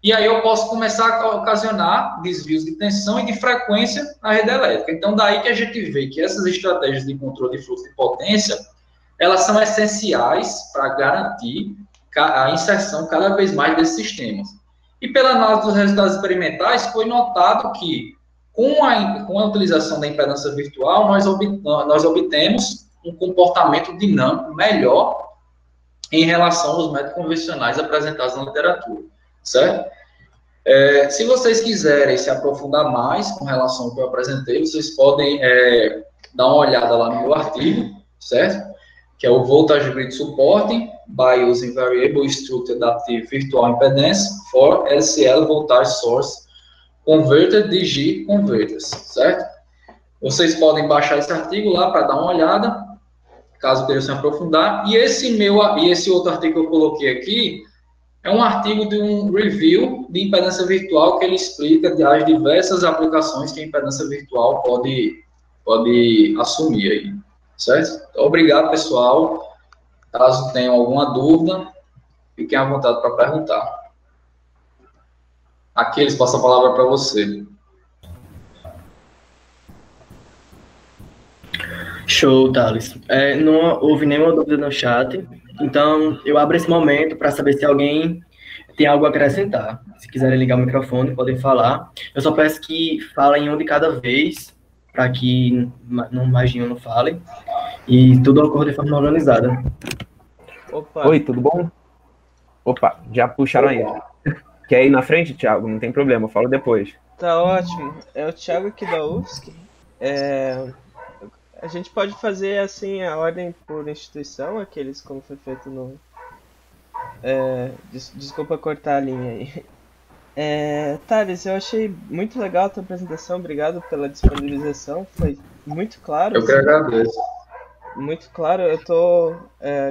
e aí eu posso começar a ocasionar desvios de tensão e de frequência na rede elétrica. Então, daí que a gente vê que essas estratégias de controle de fluxo de potência, elas são essenciais para garantir a inserção cada vez mais desses sistemas. E pela análise dos resultados experimentais, foi notado que, com a utilização da impedância virtual, nós obtemos um comportamento dinâmico melhor em relação aos métodos convencionais apresentados na literatura, certo? Se vocês quiserem se aprofundar mais com relação ao que eu apresentei, vocês podem dar uma olhada lá no meu artigo, certo? Que é o Voltage Grid Supporting by Using Variable Structured Adaptive Virtual Impedance for LCL Voltage Source Converter DG Converters, certo? Vocês podem baixar esse artigo lá para dar uma olhada, caso queiram se aprofundar. E esse outro artigo que eu coloquei aqui é um artigo de um review de impedância virtual que ele explica as diversas aplicações que a impedância virtual pode assumir aí, certo? Então, obrigado, pessoal. Caso tenham alguma dúvida, fiquem à vontade para perguntar. Aquiles, passo a palavra para você. Show, Thales. Não houve nenhuma dúvida no chat, então eu abro esse momento para saber se alguém tem algo a acrescentar. Se quiserem ligar o microfone, podem falar. Eu só peço que falem um de cada vez, para que mais de um não fale, e tudo ocorra de forma organizada. Opa. Oi, tudo bom? Opa, já puxaram aí. Quer ir na frente, Thiago? Não tem problema, eu falo depois. Tá ótimo. É o Thiago aqui da UFSC. A gente pode fazer assim a ordem por instituição, aqueles como foi feito no... Desculpa cortar a linha aí. Thales, eu achei muito legal a tua apresentação, obrigado pela disponibilização, foi muito claro. Eu que agradeço. Muito claro,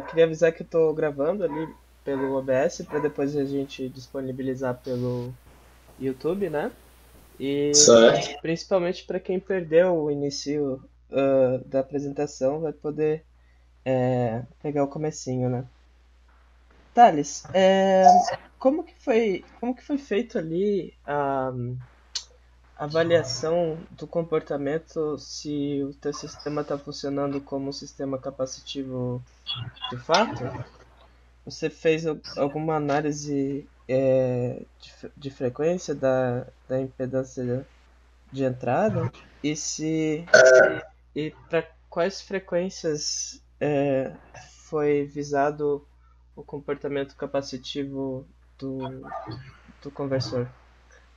queria avisar que eu tô gravando ali pelo OBS para depois a gente disponibilizar pelo YouTube, né? E certo. Principalmente para quem perdeu o início da apresentação vai poder pegar o comecinho, né? Thales, como que foi feito ali a avaliação do comportamento se o teu sistema está funcionando como um sistema capacitivo de fato? Você fez alguma análise de frequência da impedância de entrada? E para quais frequências foi visado o comportamento capacitivo do conversor?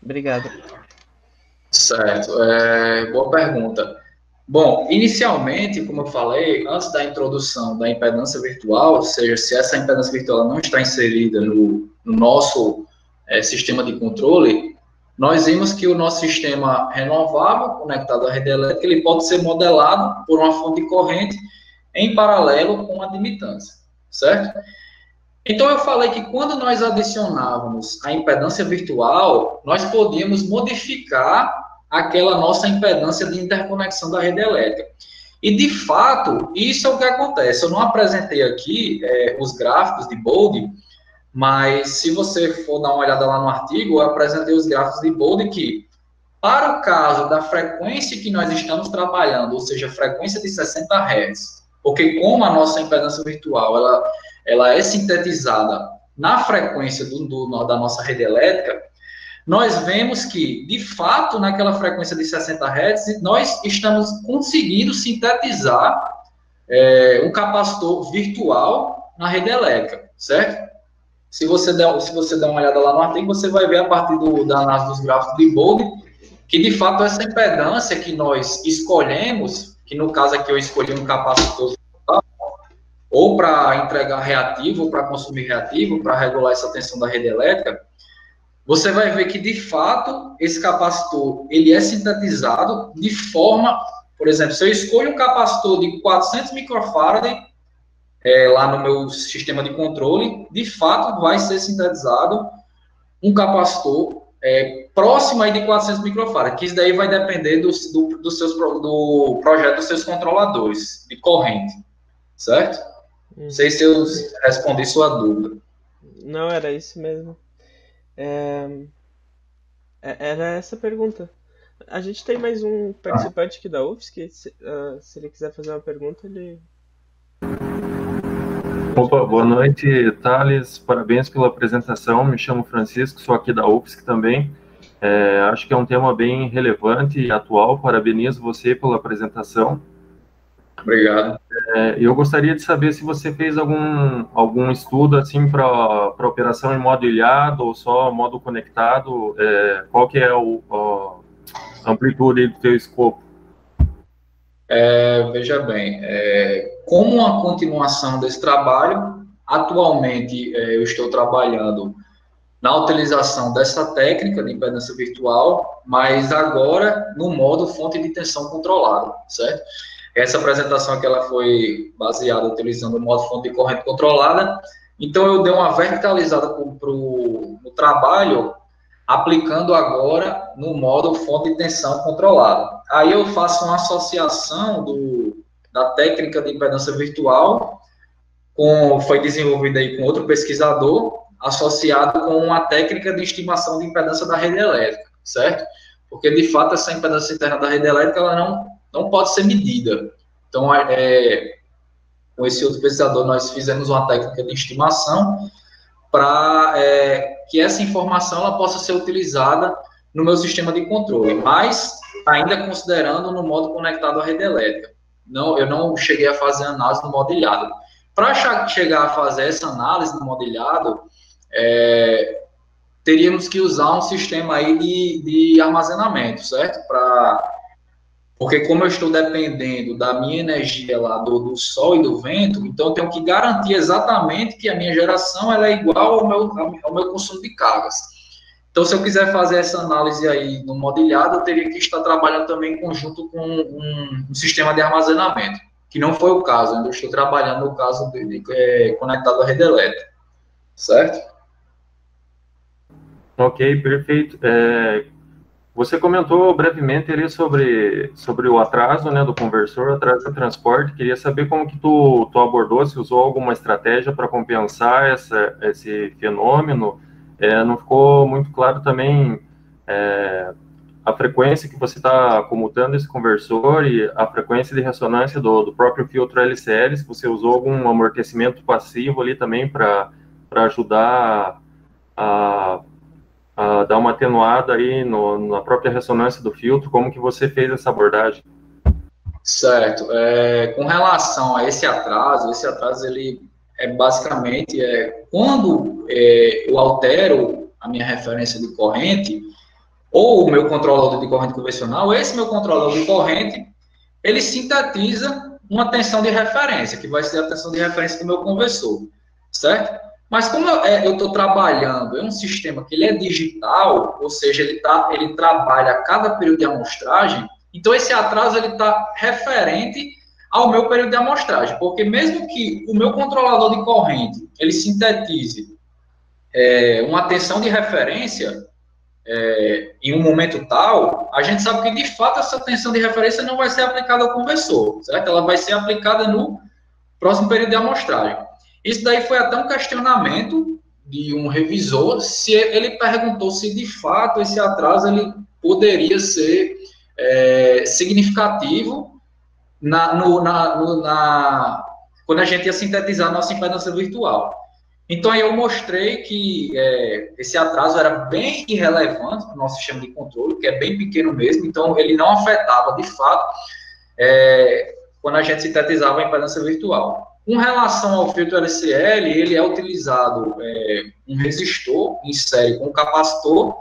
Obrigado. Certo, boa pergunta. Bom, inicialmente, como eu falei, antes da introdução da impedância virtual, ou seja, se essa impedância virtual não está inserida no nosso sistema de controle, nós vimos que o nosso sistema renovável, conectado à rede elétrica, ele pode ser modelado por uma fonte de corrente em paralelo com a admitância, certo? Então, eu falei que quando nós adicionávamos a impedância virtual, nós podíamos modificar aquela nossa impedância de interconexão da rede elétrica. E, de fato, isso é o que acontece. Eu não apresentei aqui os gráficos de Bode, mas se você for dar uma olhada lá no artigo, eu apresentei os gráficos de Bode que, para o caso da frequência que nós estamos trabalhando, ou seja, frequência de 60 Hz, porque como a nossa impedância virtual ela é sintetizada na frequência da nossa rede elétrica, nós vemos que, de fato, naquela frequência de 60 Hz, nós estamos conseguindo sintetizar um capacitor virtual na rede elétrica, certo? Se você der uma olhada lá no artigo, você vai ver a partir da análise dos gráficos de Bode, que, de fato, essa impedância que nós escolhemos, que no caso aqui eu escolhi um capacitor ou para entregar reativo, ou para consumir reativo, para regular essa tensão da rede elétrica, você vai ver que, de fato, esse capacitor, ele é sintetizado de forma, por exemplo, se eu escolho um capacitor de 400 microfarad, lá no meu sistema de controle, de fato, vai ser sintetizado um capacitor próximo aí de 400 microfarad, que isso daí vai depender do projeto dos seus controladores de corrente, certo? Não sei se eu respondi sua dúvida. Não, era isso mesmo. Era essa a pergunta. A gente tem mais um participante aqui da UFSC, se ele quiser fazer uma pergunta, ele... Opa, boa noite, Thales, parabéns pela apresentação, me chamo Francisco, sou aqui da UFSC também, acho que é um tema bem relevante e atual, parabenizo você pela apresentação. Obrigado. Eu gostaria de saber se você fez algum estudo assim para operação em modo ilhado ou só modo conectado. Qual que é a amplitude do teu escopo? Veja bem, como uma continuação desse trabalho, atualmente eu estou trabalhando na utilização dessa técnica de impedância virtual, mas agora no modo fonte de tensão controlada, certo? Essa apresentação aqui ela foi baseada utilizando o modo fonte de corrente controlada, então eu dei uma verticalizada no trabalho, aplicando agora no modo fonte de tensão controlada. Aí eu faço uma associação da técnica de impedância virtual, foi desenvolvida aí com outro pesquisador, associado com uma técnica de estimação de impedância da rede elétrica, certo? Porque, de fato, essa impedância interna da rede elétrica ela não pode ser medida. Então, com esse outro pesquisador, nós fizemos uma técnica de estimação para que essa informação ela possa ser utilizada no meu sistema de controle, mas ainda considerando no modo conectado à rede elétrica. Eu não cheguei a fazer análise no modo ilhado. Para chegar a fazer essa análise no modo ilhado, teríamos que usar um sistema aí de armazenamento, certo? Porque como eu estou dependendo da minha energia lá do sol e do vento, então eu tenho que garantir exatamente que a minha geração ela é igual ao meu consumo de cargas. Então, se eu quiser fazer essa análise aí no modo ilhado, eu teria que estar trabalhando também em conjunto com um sistema de armazenamento, que não foi o caso, eu estou trabalhando no caso conectado à rede elétrica, certo? Ok, perfeito. Você comentou brevemente ali sobre o atraso, né, do conversor, atraso do transporte. Queria saber como que tu abordou, se usou alguma estratégia para compensar esse fenômeno. Não ficou muito claro também a frequência que você está comutando esse conversor e a frequência de ressonância do próprio filtro LCL, se você usou algum amortecimento passivo ali também para ajudar a dar uma atenuada aí na própria ressonância do filtro. Como que você fez essa abordagem? Certo. Com relação a esse atraso ele basicamente quando eu altero a minha referência de corrente ou o meu controlador de corrente convencional, esse meu controlador de corrente, ele sintetiza uma tensão de referência, que vai ser a tensão de referência do meu conversor, certo? Mas como eu estou trabalhando em um sistema que ele é digital, ou seja, ele trabalha a cada período de amostragem, então esse atraso ele está referente ao meu período de amostragem, porque mesmo que o meu controlador de corrente ele sintetize uma tensão de referência em um momento tal, a gente sabe que de fato essa tensão de referência não vai ser aplicada ao conversor, certo? Ela vai ser aplicada no próximo período de amostragem. Isso daí foi até um questionamento de um revisor, se ele perguntou se de fato esse atraso ele poderia ser significativo quando a gente ia sintetizar a nossa impedância virtual. Então, aí eu mostrei que esse atraso era bem irrelevante para o nosso sistema de controle, que é bem pequeno mesmo, então ele não afetava, de fato, quando a gente sintetizava a impedância virtual. Com relação ao filtro LCL, ele é utilizado um resistor em série com um capacitor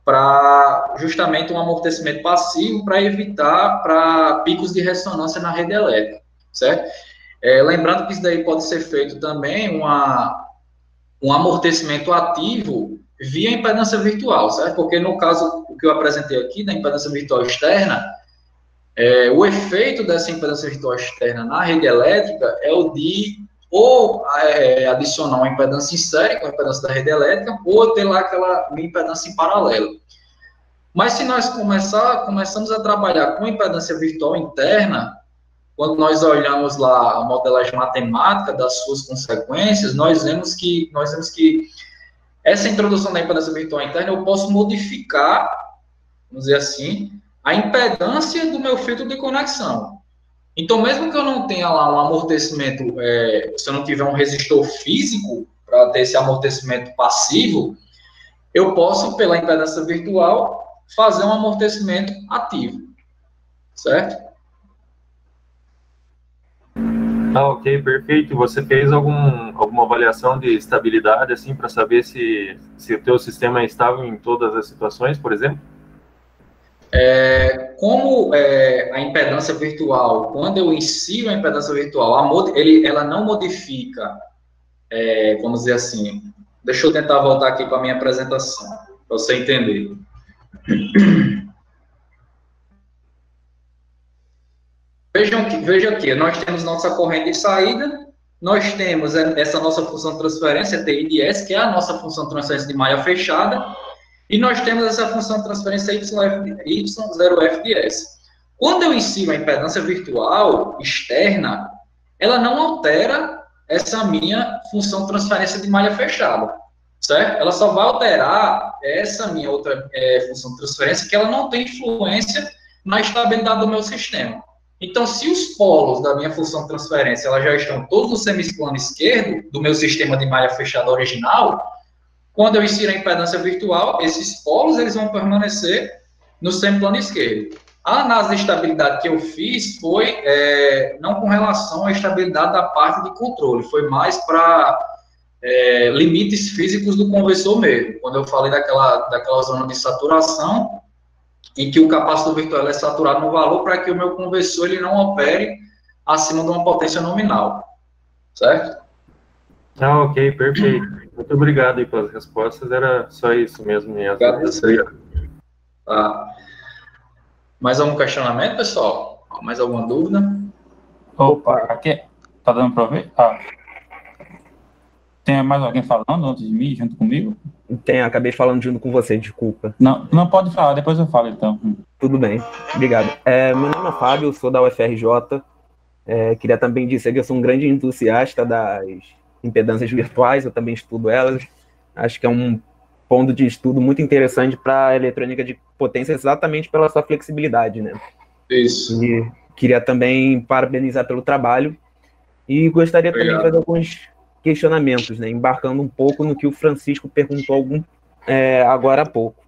para justamente um amortecimento passivo para evitar picos de ressonância na rede elétrica, certo? Lembrando que isso daí pode ser feito também um amortecimento ativo via impedância virtual, certo? Porque no caso, o que eu apresentei aqui, da impedância virtual externa, o efeito dessa impedância virtual externa na rede elétrica é o de adicionar uma impedância em série com a impedância da rede elétrica ou ter lá aquela impedância em paralelo. Mas se nós começamos a trabalhar com impedância virtual interna, quando nós olhamos lá a modelagem matemática das suas consequências, nós vemos que essa introdução da impedância virtual interna eu posso modificar, vamos dizer assim, a impedância do meu filtro de conexão. Então, mesmo que eu não tenha lá um amortecimento, se eu não tiver um resistor físico para ter esse amortecimento passivo, eu posso, pela impedância virtual, fazer um amortecimento ativo, certo? Ok, perfeito. E você fez alguma avaliação de estabilidade, assim, para saber se o teu sistema é estável em todas as situações, por exemplo? Como a impedância virtual, quando eu insiro a impedância virtual, ela não modifica, vamos dizer assim, deixa eu tentar voltar aqui para a minha apresentação, para você entender. Veja aqui, nós temos nossa corrente de saída, nós temos essa nossa função de transferência, TI de S, que é a nossa função de transferência de malha fechada, e nós temos essa função de transferência Y0F de S. Quando eu insiro a impedância virtual externa, ela não altera essa minha função de transferência de malha fechada, certo? Ela só vai alterar essa minha outra função de transferência, que ela não tem influência na estabilidade do meu sistema. Então, se os polos da minha função de transferência elas já estão todos no semiplano esquerdo do meu sistema de malha fechada original, quando eu insiro a impedância virtual, esses polos eles vão permanecer no semiplano esquerdo. A análise de estabilidade que eu fiz foi não com relação à estabilidade da parte de controle, foi mais para limites físicos do conversor mesmo. Quando eu falei daquela zona de saturação, em que o capacitor virtual é saturado no valor para que o meu conversor ele não opere acima de uma potência nominal, certo? Ok, perfeito. Muito obrigado aí pelas respostas, era só isso mesmo. Mais algum questionamento, pessoal? Mais alguma dúvida? Opa, aqui tá dando para ver? Tem mais alguém falando antes de mim, junto comigo? Tem, acabei falando junto com você, desculpa. Não pode falar, depois eu falo então. Tudo bem, obrigado. Meu nome é Fábio, sou da UFRJ. Queria também dizer que eu sou um grande entusiasta das impedâncias virtuais, eu também estudo elas. Acho que é um ponto de estudo muito interessante para a eletrônica de potência, exatamente pela sua flexibilidade, né? Isso. E queria também parabenizar pelo trabalho e gostaria também de fazer alguns questionamentos, né? Embarcando um pouco no que o Francisco perguntou agora há pouco.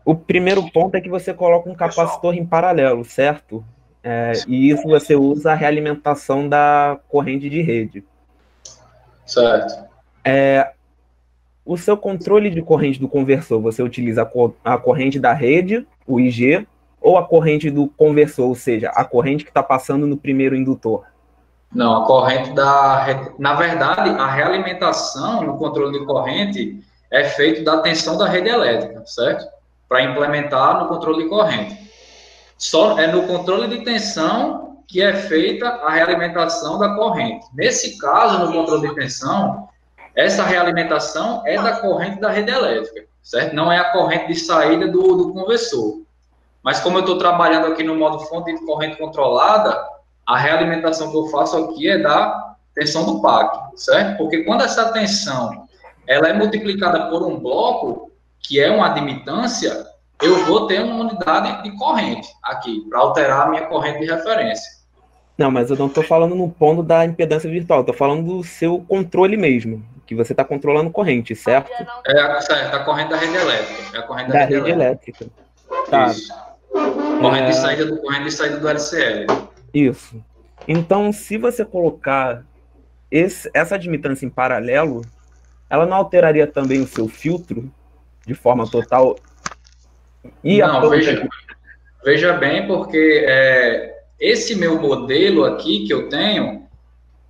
O primeiro ponto é que você coloca um capacitor em paralelo, certo? E isso você usa a realimentação da corrente de rede. Certo. O seu controle de corrente do conversor, você utiliza a corrente da rede, o IG, ou a corrente do conversor, ou seja, a corrente que está passando no primeiro indutor? Não, a corrente na verdade, a realimentação no controle de corrente é feito da tensão da rede elétrica, certo? Para implementar no controle de corrente. Só é no controle de tensão que é feita a realimentação da corrente. Nesse caso, no controle de tensão, essa realimentação é da corrente da rede elétrica, certo? Não é a corrente de saída do conversor. Mas como eu estou trabalhando aqui no modo fonte de corrente controlada, a realimentação que eu faço aqui é da tensão do PAC, certo? Porque quando essa tensão ela é multiplicada por um bloco, que é uma admitância, eu vou ter uma unidade de corrente aqui, para alterar a minha corrente de referência. Não, mas eu não estou falando no ponto da impedância virtual, estou falando do seu controle mesmo, que você está controlando corrente, certo? Certo, a corrente da rede elétrica. É a corrente da rede elétrica. Tá. Isso. Corrente de saída do LCL. Isso. Então, se você colocar essa admitância em paralelo, ela não alteraria também o seu filtro de forma total? Não, veja bem, porque esse meu modelo aqui que eu tenho,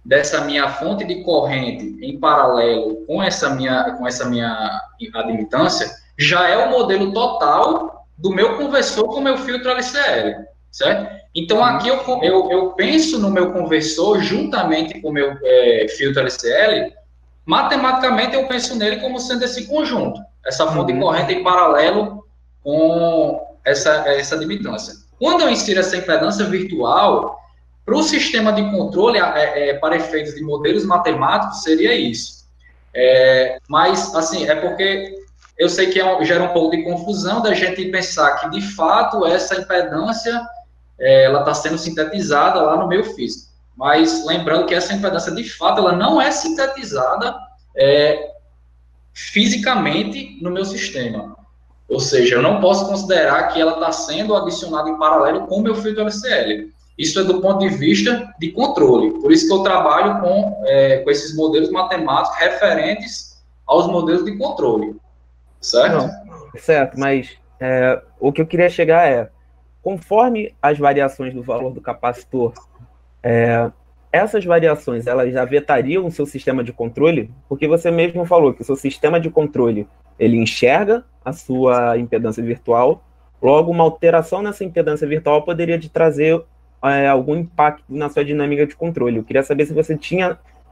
dessa minha fonte de corrente em paralelo com essa minha admitância, já é o modelo total do meu conversor com o meu filtro LCL, certo? Então, aqui eu penso no meu conversor juntamente com o meu filtro LCL, matematicamente eu penso nele como sendo esse conjunto, essa fonte de corrente em paralelo com essa admitância. Quando eu insiro essa impedância virtual, para o sistema de controle, para efeitos de modelos matemáticos, seria isso. Mas, assim, é porque eu sei que gera um pouco de confusão da gente pensar que, de fato, essa impedância ela está sendo sintetizada lá no meio físico. Mas, lembrando que essa impedância, de fato, ela não é sintetizada fisicamente no meu sistema. Ou seja, eu não posso considerar que ela está sendo adicionada em paralelo com o meu filtro LCL. Isso é do ponto de vista de controle. Por isso que eu trabalho com esses modelos matemáticos referentes aos modelos de controle. Certo? Não, certo, mas o que eu queria chegar é, conforme as variações do valor do capacitor, essas variações, elas afetariam o seu sistema de controle? Porque você mesmo falou que o seu sistema de controle, ele enxerga a sua impedância virtual, logo uma alteração nessa impedância virtual poderia te trazer algum impacto na sua dinâmica de controle. Eu queria saber se você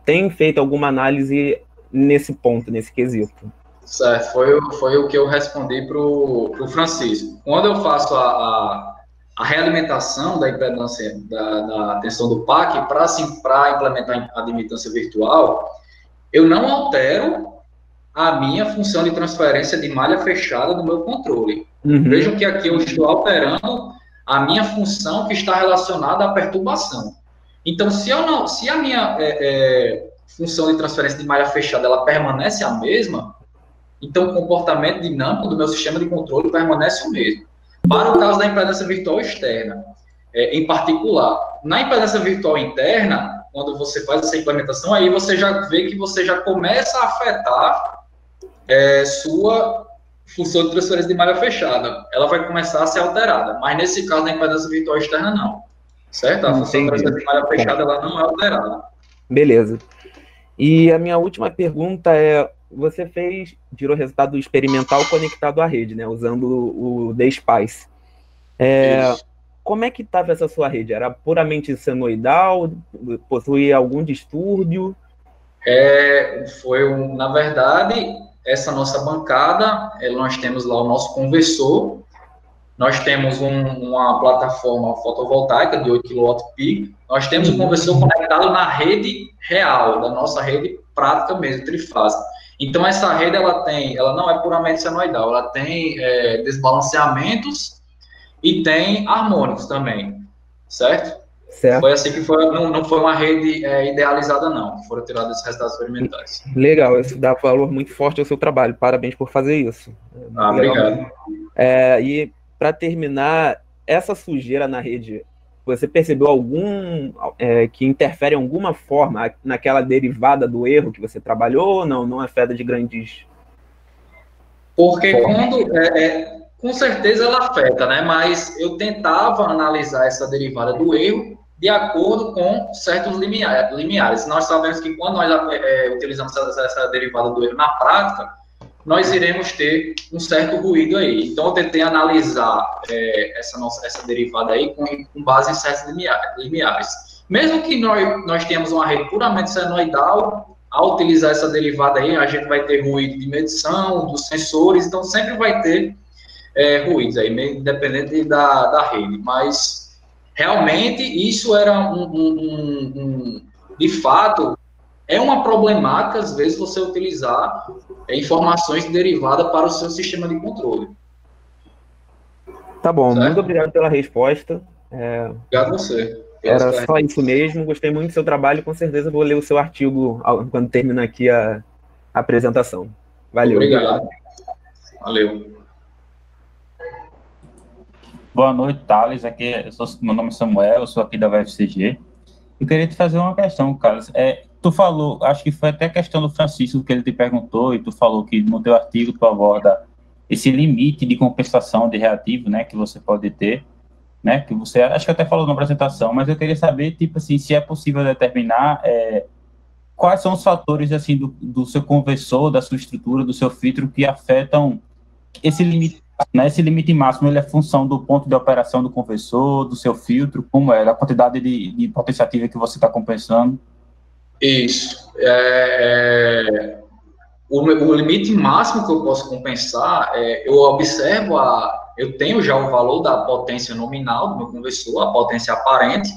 tem feito alguma análise nesse ponto, nesse quesito. Certo, foi o que eu respondi para o Francisco. Quando eu faço a realimentação da impedância da tensão do PAC para implementar a admitância virtual, eu não altero a minha função de transferência de malha fechada do meu controle. Vejam que aqui eu estou alterando a minha função que está relacionada à perturbação. Então, se a minha função de transferência de malha fechada ela permanece a mesma, então o comportamento dinâmico do meu sistema de controle permanece o mesmo. Para o caso da impedância virtual externa, em particular, na impedância virtual interna, quando você faz essa implementação, aí você já vê que você já começa a afetar sua função de transferência de malha fechada. Ela vai começar a ser alterada, mas nesse caso da impedância virtual externa, não. Certo? A função de transferência de malha fechada ela não é alterada. Beleza. E a minha última pergunta é, você tirou o resultado experimental conectado à rede, né, usando o DSPICE. Como é que estava essa sua rede? Era puramente senoidal? Possuía algum distúrbio? Na verdade, essa nossa bancada, nós temos lá o nosso conversor, nós temos uma plataforma fotovoltaica de 8 kW peak, nós temos o conversor conectado na rede real, da nossa rede prática mesmo, trifásica. Então, essa rede, ela não é puramente senoidal, ela tem desbalanceamentos e tem harmônicos também, certo? Certo. Foi assim que foi, não foi uma rede idealizada, não, que foram tirados esses resultados experimentais. Legal, isso dá valor muito forte ao seu trabalho, parabéns por fazer isso. Obrigado. E, para terminar, essa sujeira na rede, você percebeu que interfere em alguma forma naquela derivada do erro que você trabalhou ou não afeta de grandes... Porque com certeza ela afeta, né? Mas eu tentava analisar essa derivada do erro de acordo com certos limiares. Nós sabemos que quando nós utilizamos essa derivada do erro na prática, nós iremos ter um certo ruído aí. Então, eu tentei analisar essa derivada aí com base em certos limiares. Mesmo que nós tenhamos uma rede puramente senoidal, ao utilizar essa derivada aí, a gente vai ter ruído de medição, dos sensores, então sempre vai ter ruídos aí, meio independente da rede. Mas, realmente, isso era de fato, é uma problemática, às vezes, você utilizar informações derivadas para o seu sistema de controle. Tá bom, certo? Muito obrigado pela resposta. Obrigado a você. Era só isso mesmo, gostei muito do seu trabalho, com certeza vou ler o seu artigo quando terminar aqui a apresentação. Valeu. Obrigado. Valeu. Boa noite, Thales. Meu nome é Samuel, eu sou aqui da UFCG. Eu queria te fazer uma questão, Carlos. Tu falou, acho que foi até a questão do Francisco que ele te perguntou, e tu falou que no teu artigo tu aborda esse limite de compensação de reativo, né, que você pode ter, né, que você, acho que até falou na apresentação, mas eu queria saber, tipo assim, se é possível determinar quais são os fatores, assim, do seu conversor, da sua estrutura, do seu filtro, que afetam esse limite, né, esse limite máximo, ele é função do ponto de operação do conversor, do seu filtro, como é, a quantidade de potenciativa que você está compensando. Isso. O limite máximo que eu posso compensar, eu observo, eu tenho já o valor da potência nominal do meu conversor, a potência aparente.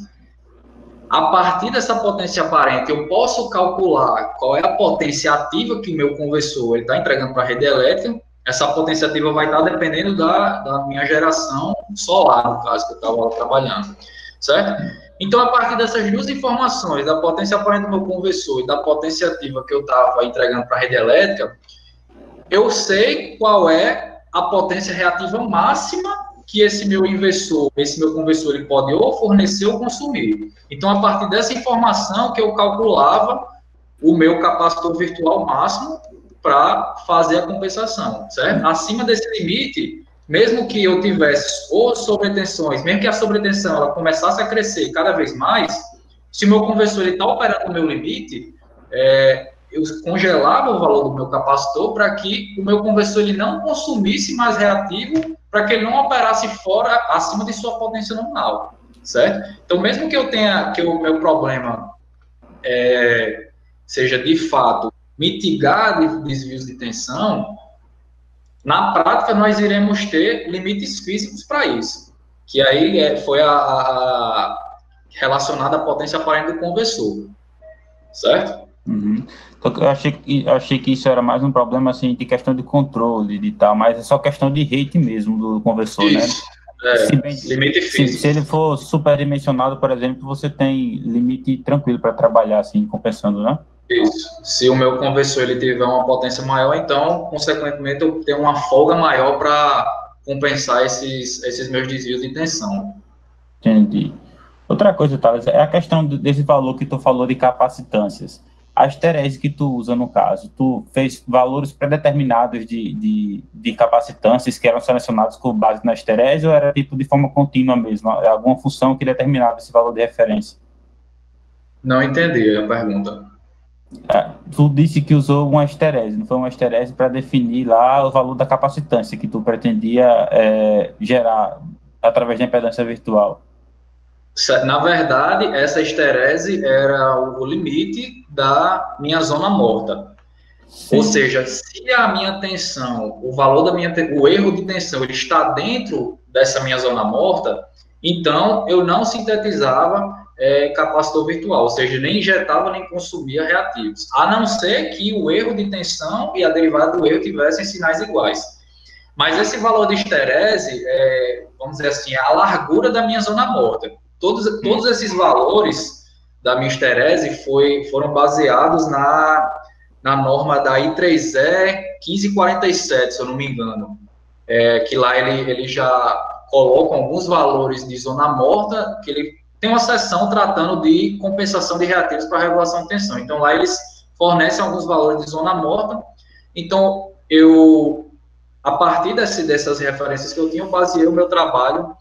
A partir dessa potência aparente, eu posso calcular qual é a potência ativa que o meu conversor está entregando para a rede elétrica. Essa potência ativa vai estar dependendo da minha geração solar, no caso, que eu estava trabalhando, certo? Então, a partir dessas duas informações, da potência aparente do meu conversor e da potência ativa que eu estava entregando para a rede elétrica, eu sei qual é a potência reativa máxima que esse meu inversor, esse meu conversor, ele pode ou fornecer ou consumir. Então, a partir dessa informação que eu calculava o meu capacitor virtual máximo para fazer a compensação, certo? Acima desse limite, mesmo que eu tivesse ou sobretensões, mesmo que a sobretensão ela começasse a crescer cada vez mais, se o meu conversor está operando no meu limite, eu congelava o valor do meu capacitor para que o meu conversor ele não consumisse mais reativo, para que ele não operasse fora, acima de sua potência nominal, certo? Então, mesmo que eu tenha, que o meu problema seja, de fato, mitigar desvios de tensão, na prática, nós iremos ter limites físicos para isso, que aí foi relacionada à potência aparente do conversor, certo? Uhum. Então, eu achei que isso era mais um problema assim, de questão de controle e tal, mas é só questão de rate mesmo do conversor, isso, né? Limite físico. Se ele for superdimensionado, por exemplo, você tem limite tranquilo para trabalhar assim, compensando, né? Isso. Se o meu conversor ele tiver uma potência maior, então, consequentemente, eu tenho uma folga maior para compensar esses meus desvios de tensão. Entendi. Outra coisa, Thales, é a questão desse valor que tu falou de capacitâncias. A esterese que tu usa, no caso, tu fez valores pré-determinados de capacitâncias que eram selecionados com base na esterese ou era tipo de forma contínua mesmo? Alguma função que determinava esse valor de referência? Não entendi a pergunta. Tu disse que usou uma esterese, não foi uma esterese para definir lá o valor da capacitância que tu pretendia gerar através da impedância virtual. Na verdade, essa esterese era o limite da minha zona morta. Sim. Ou seja, se a minha tensão, o valor da o erro de tensão, ele está dentro dessa minha zona morta, então eu não sintetizava capacitor virtual, ou seja, nem injetava nem consumia reativos, a não ser que o erro de tensão e a derivada do erro tivessem sinais iguais. Mas esse valor de esterese, vamos dizer assim, é a largura da minha zona morta. Todos esses valores da minha esterese foram baseados na norma da I3E 1547, se eu não me engano, que lá ele já coloca alguns valores de zona morta, que ele tem uma seção tratando de compensação de reativos para regulação de tensão. Então, lá eles fornecem alguns valores de zona morta. Então, a partir dessas referências que eu tinha, eu baseei o meu trabalho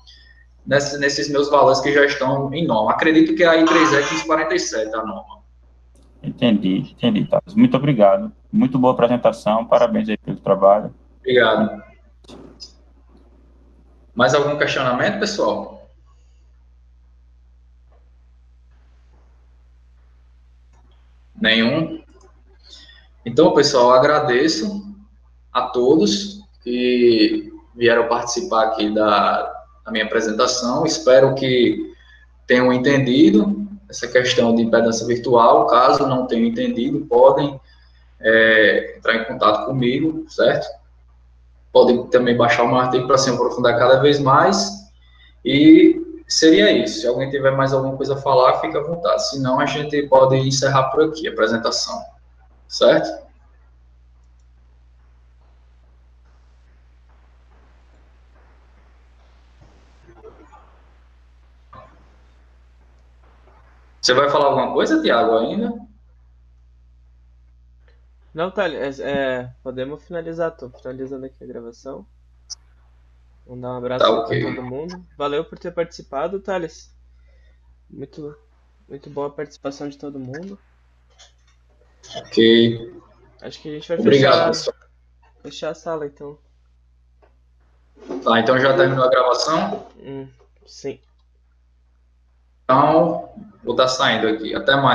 nesses meus valores que já estão em norma. Acredito que é a I3E 1547 a norma. Entendi, Thales. Muito obrigado. Muito boa apresentação, parabéns aí pelo trabalho. Obrigado. Mais algum questionamento, pessoal? Nenhum? Então, pessoal, agradeço a todos que vieram participar aqui da minha apresentação. Espero que tenham entendido essa questão de impedância virtual. Caso não tenham entendido, podem entrar em contato comigo, certo? Podem também baixar o meu artigo para se aprofundar cada vez mais. E seria isso. Se alguém tiver mais alguma coisa a falar, fique à vontade. Se não, a gente pode encerrar por aqui a apresentação, certo? Você vai falar alguma coisa, Tiago, ainda? Não, Thales, podemos finalizar. Tô finalizando aqui a gravação. Vamos dar um abraço para todo mundo. Valeu por ter participado, Thales. Muito, muito boa a participação de todo mundo. Ok. Acho que a gente vai fechar a sala, então. Tá, então já terminou a gravação? Sim. Então, vou estar saindo aqui. Até mais.